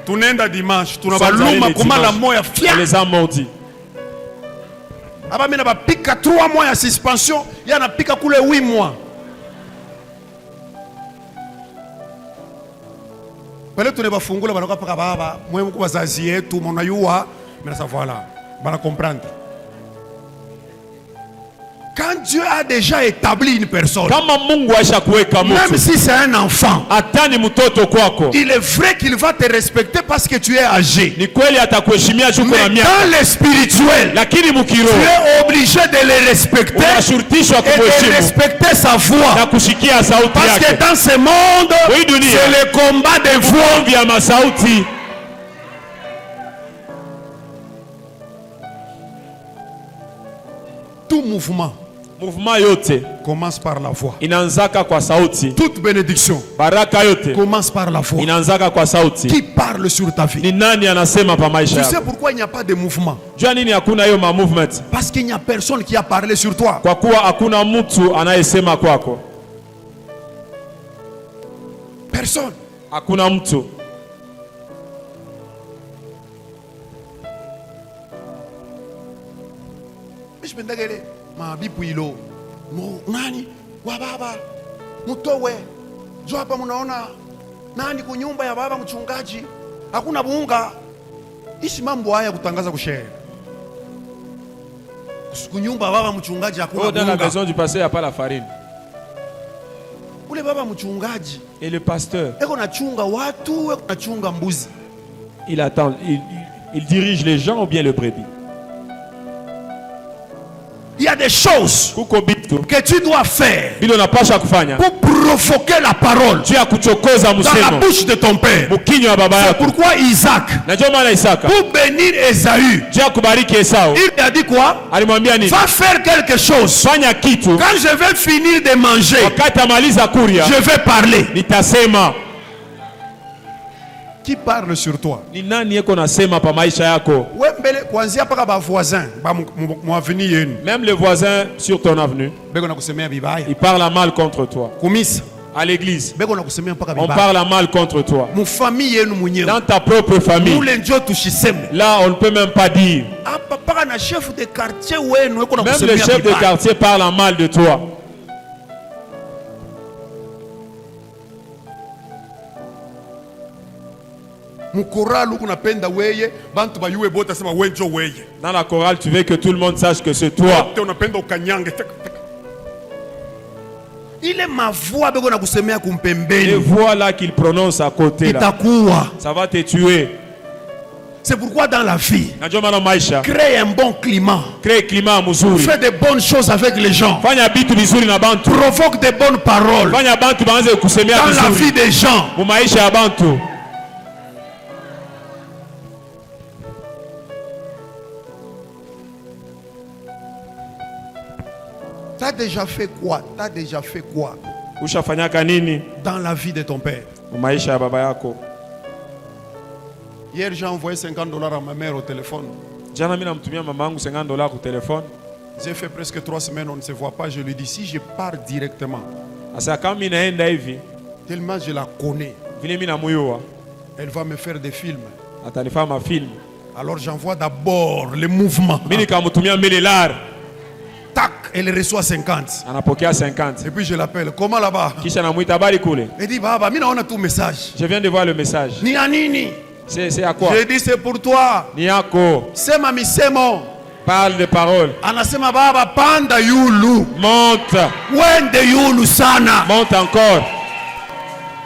Tunaenda dimanche, tunabaluma komala moya fia. Les a maudits. Aba mina ba pika 3 mois ya suspension, ya na pika kule 8 mois. Pale tunabafungula banakuwa paka baba, mwe mko bazazi yetu mnayua, mais ça voilà, bana comprendre. Quand Dieu a déjà établi une personne, même si c'est un enfant, il est vrai qu'il va te respecter parce que tu es âgé. Mais dans le spirituel, tu es obligé de le respecter et de respecter sa voix. Parce que dans ce monde, c'est le combat des voix. Tout mouvement yote commence par la voix. Inaanzaka kwa sauti. Toute bénédiction baraka yote commence par la voix. Inaanzaka kwa sauti. Qui parle sur ta vie? Ni nani anasema pa maisha yako? Tu sais pourquoi il n'y a pas de mouvement? Jua nini hakuna hiyo ma movement? Parce qu'il n'y a personne qui a parlé sur toi. Kwa kuwa hakuna mtu anayesema kwako. Personne. Hakuna mtu. Mishpendagele mabipu ilo nani wa baba mutowe jo hapa mnaona nani kunyumba ya baba mchungaji hakuna bunga. Ishi mambo haya kutangaza kushare kunyumba ya baba mchungaji hakuna bunga. Dans la maison du pasteur il y a pas la farine. Ule baba mchungaji et le pasteur eko nachunga watu eko nachunga mbuzi. Il attend, il dirige les gens ou bien le brebis. Il y a des choses que tu dois faire pour provoquer la parole dans la bouche de ton père. C'est pourquoi Isaac, pour bénir Esaü, il a dit quoi? Va faire quelque chose. Quand je vais finir de manger, je vais parler. Qui parle sur toi? Même les voisins sur ton avenue, ils parlent mal contre toi. À l'église, on parle mal contre toi. Dans ta propre famille, là on ne peut même pas dire. Même le chef de quartier parle mal de toi. Dans la chorale, tu veux que tout le monde sache que c'est toi. Il est ma voix. Les voix là qu'il prononce à côté là, ça va te tuer. C'est pourquoi dans la vie, crée un bon climat. Fais de bonnes choses avec les gens. Provoque de bonnes paroles dans la vie des gens. T'as déjà fait quoi? T'as déjà fait quoi dans la vie de ton père? Hier, j'ai envoyé $50 à ma mère au téléphone. J'ai fait presque 3 semaines, on ne se voit pas. Je lui dis, si je pars directement, tellement je la connais, elle va me faire des films. Alors j'envoie d'abord les mouvements. Tac. Elle reçoit 50. Anapokea 50. Et puis je l'appelle. Comment là-bas? Kisha namuita habari kule. Elle dit baba, mimi naona tout message. Je viens de voir le message. Ni ya nini? C'est à quoi? Je dis c'est pour toi. Ni yako. Sema misemo. Parle de paroles. Anasema baba panda yulu. Monte. Wende yulu sana. Monte encore.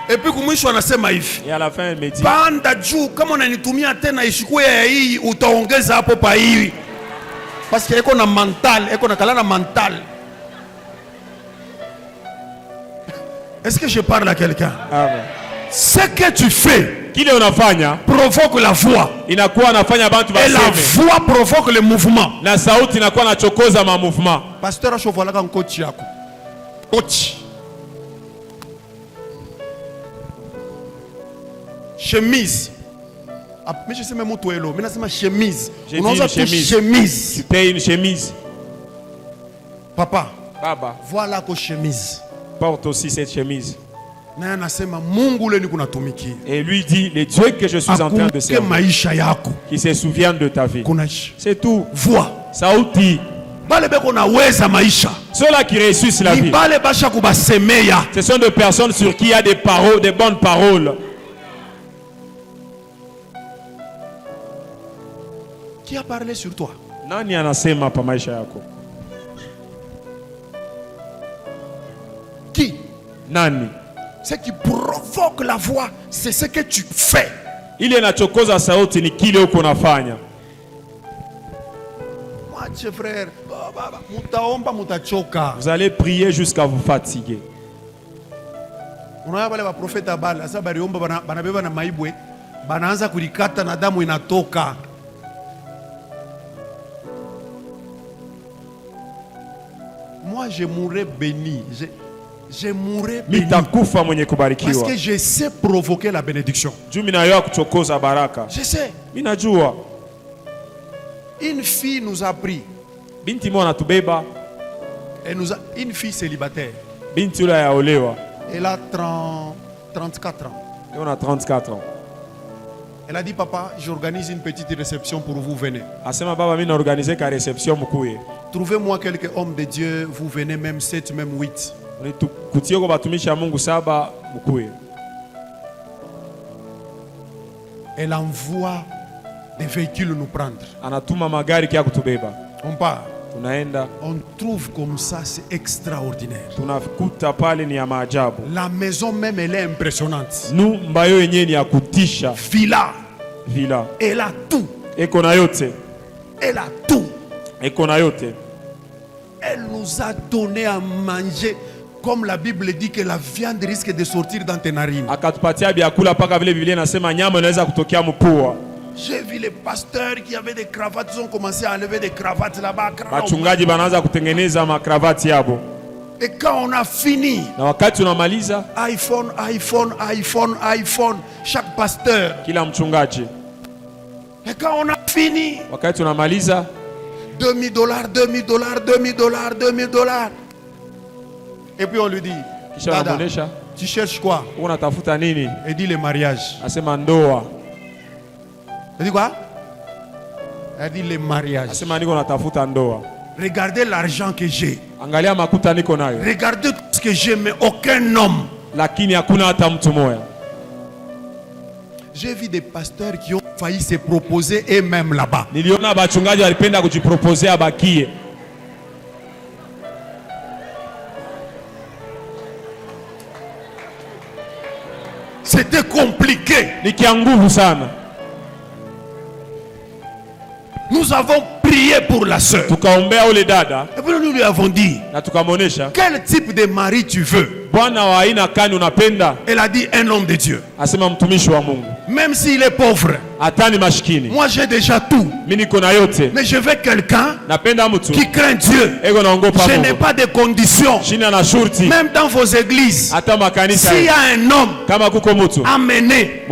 Et puis kumwisho anasema hivi. Et à la fin elle me dit. Panda juu kama unanitumia tena ishikue ya hii utaongeza hapo pa hii. Parce que eko na mental, eko na kalana mental. Est-ce que je parle à quelqu'un? Amen. Ce que tu fais, kile unafanya provoque la voix. Inakuwa nafanya bantu baseme. Et la voix provoque le mouvement. Na sauti inakuwa nachokoza ma mouvement. Pasteur achovola ka coach yako. Coach. Chemise. Mais je sais même où tu es là. Mais c'est ma chemise. On a une chemise. Tu payes une chemise. Papa. Baba. Voilà que chemise. Porte aussi cette chemise. Et lui dit, les dieux que je suis en train de servir, qui se souviennent de ta vie. C'est tout. Voix. Sauti. Ceux-là qui réussissent la vie, ce sont des personnes sur qui il y a des paroles, des bonnes paroles. Qui a parlé sur toi? Nani anasema pa maisha yako? Qui? Nani? Ce qui provoque la voix, c'est ce que tu fais. Ile inachokoza sauti ni kile uko unafanya. Mwache frère, mutaomba mutachoka. Vous allez prier jusqu'à vous fatiguer. Unaona wale wa profeta Baal, sasa bariomba banabeba na maibwe, banaanza kulikata na damu inatoka. Moi je mourrai béni. Je mourrai béni. Parce que je sais provoquer la bénédiction. Je sais. Une fille nous a pris. Une fille célibataire. Elle a 34 ans. On a 34 ans. Elle a dit, papa, j'organise une petite réception pour vous, venez. Trouvez-moi quelques hommes de Dieu, vous venez même 7, même 8. Elle envoie des véhicules nous prendre. On part. On trouve comme ça, c'est extraordinaire. La maison même, elle est impressionnante. Villa. Elle a tout. Elle a tout. Elle nous a donné à manger. Comme la Bible dit que la viande risque de sortir dans tes narines. J'ai vu les pasteurs qui avaient des cravates, ils ont commencé à enlever des cravates là-bas. Et quand on a fini, iPhone, chaque pasteur. Et quand on a fini, $2000. Et puis on lui dit, Dada, tu cherches quoi? Il dit le mariage. Elle dit quoi? Elle dit le mariage. Regardez l'argent que j'ai. Regardez tout ce que j'ai, mais aucun homme. J'ai vu des pasteurs qui ont failli se proposer eux-mêmes là-bas. C'était compliqué. Nous avons prié pour la sœur. Et puis nous lui avons dit, quel type de mari tu veux? Elle a dit un homme de Dieu. Même s'il est pauvre. Moi j'ai déjà tout. Mais je veux quelqu'un qui craint Dieu. Je n'ai pas de conditions. Même dans vos églises, s'il y a un homme, amenez.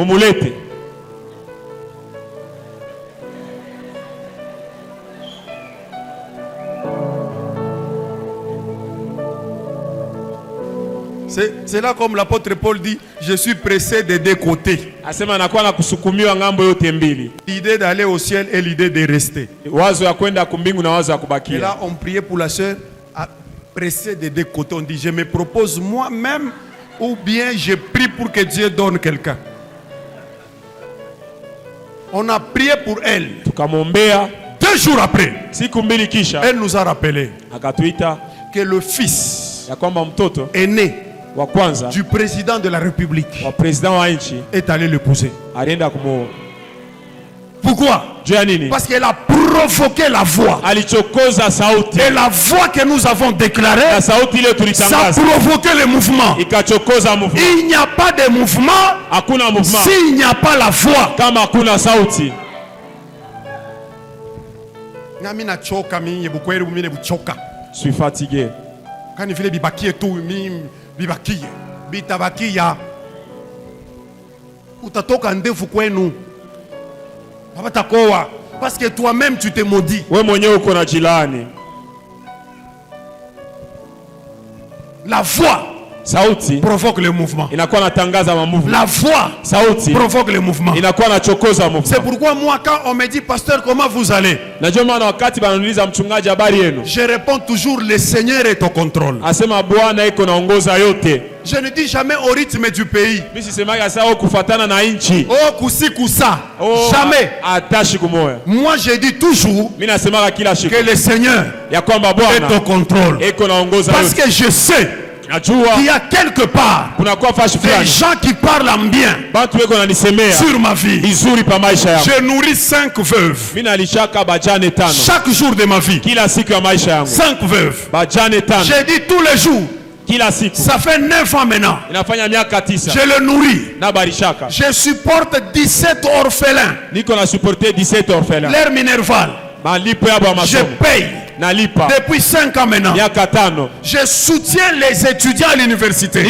C'est là comme l'apôtre Paul dit, je suis pressé des deux côtés. L'idée d'aller au ciel et l'idée de rester. Et là on priait pour la sœur. pressé des deux côtés. On dit, je me propose moi-même ou bien je prie pour que Dieu donne quelqu'un. On a prié pour elle. 2 jours après, elle nous a rappelé que le fils aîné du président de la République est allé l'épouser. Pourquoi? Parce qu'elle a provoqué la voix. Et la voix que nous avons déclarée, ça a provoqué le mouvement. Il n'y a pas de mouvement s'il n'y a pas la voix. Je suis fatigué. Parce que toi-même tu t'es maudit. La voix provoque le mouvement. La voix provoque le mouvement. C'est pourquoi moi, quand on me dit, pasteur, comment vous allez, je réponds toujours, le Seigneur est au contrôle. Je ne dis jamais au rythme du pays. Oh, kusi kusa. Jamais. Moi, je dis toujours que le Seigneur est au contrôle. Parce que je sais il y a quelque part des gens qui parlent en bien sur ma vie. Je nourris 5 veuves chaque jour de ma vie. 5 veuves. J'ai dit tous les jours. Ça fait 9 ans maintenant. Je le nourris. Je supporte 17 orphelins. L'air minerval. Je paye. Depuis 5 ans maintenant, je soutiens les étudiants à l'université.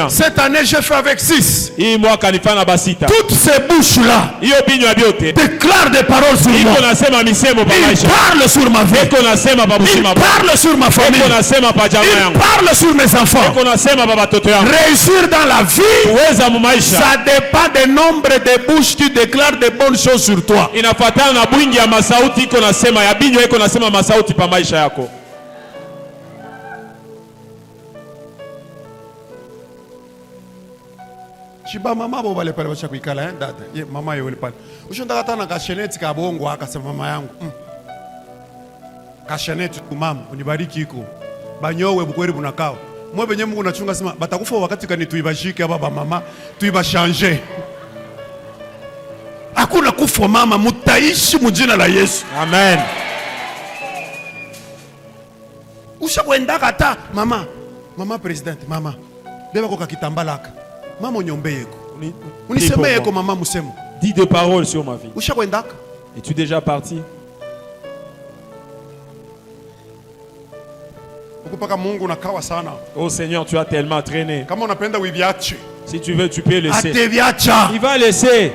Cette année, j'ai fait avec 6. Toutes ces bouches-là déclarent des paroles sur moi. Ils parlent sur ma vie. Ils parlent sur ma famille. Ils parlent sur mes enfants. Réussir dans la vie, ça dépend du nombre de bouches qui déclarent de bonnes choses sur toi. Nasema masauti pa maisha yako. Chiba mama bo bale pale bacha kuikala dada. Ye mama yole pale. Ushonda katana ka sheneti ka bongo akasema mama yangu. Ka sheneti kumama unibariki iko. Banyowe bukweri bunakao. Mwe benye Mungu nachunga sema batakufa wakati kani tuibashike baba mama tuibashange. Hakuna kufa mama, mutaishi mujina la Yesu. Amen. Ushakwenda kata mama president mama beba koka kitambalaka mama onyombe yeko uniseme yeko mama musemo. Dis des paroles sur ma vie. Ushakwenda? Es-tu déjà parti? Oh Seigneur, tu as tellement traîné. Si tu veux, tu peux laisser. Il va laisser.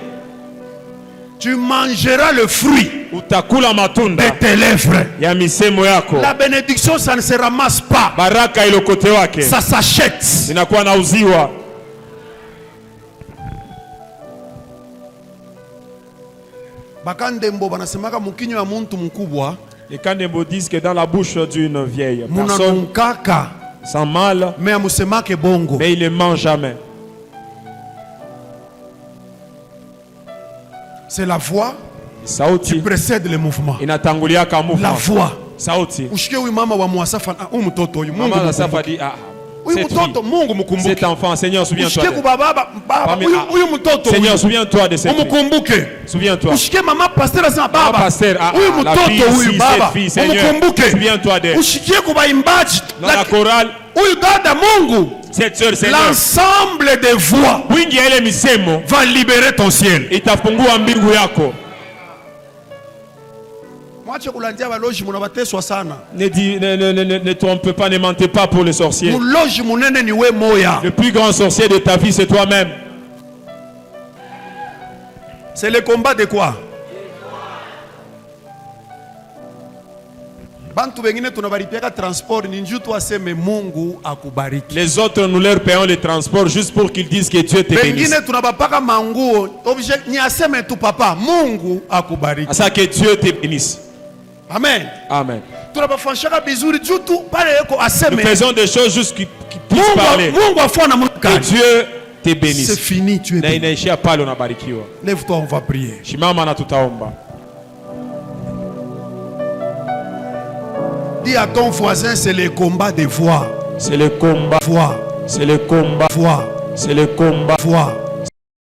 Tu mangeras le fruit de tes lèvres. La bénédiction, ça ne se ramasse pas. Ça s'achète. Les Kandembo disent que dans la bouche d'une vieille personne, sans mal, mais il ne mange jamais. C'est la voix qui précède le mouvement. La voix. Cet enfant, Seigneur, souviens-toi. Seigneur, souviens-toi de cette fille. Souviens-toi. Pasteur, cette fille, Seigneur, souviens-toi d'elle. Dans la chorale, cette sœur, Seigneur, l'ensemble des voix va libérer ton ciel. Ne trompe pas, ne mentez pas pour les sorciers. Le plus grand sorcier de ta vie, c'est toi-même. C'est le combat de quoi? Les autres, nous leur payons le transport juste pour qu'ils disent que Dieu te bénisse. À ça que Dieu te bénisse. Amen. Amen. Nous faisons des choses juste qui puissent parler. Que Dieu te bénisse. C'est fini, tu es béni. Lève-toi, on va prier. Dis à ton voisin, c'est le combat des voix. C'est le combat. Voix. C'est le combat. Voix. C'est le combat. Voix.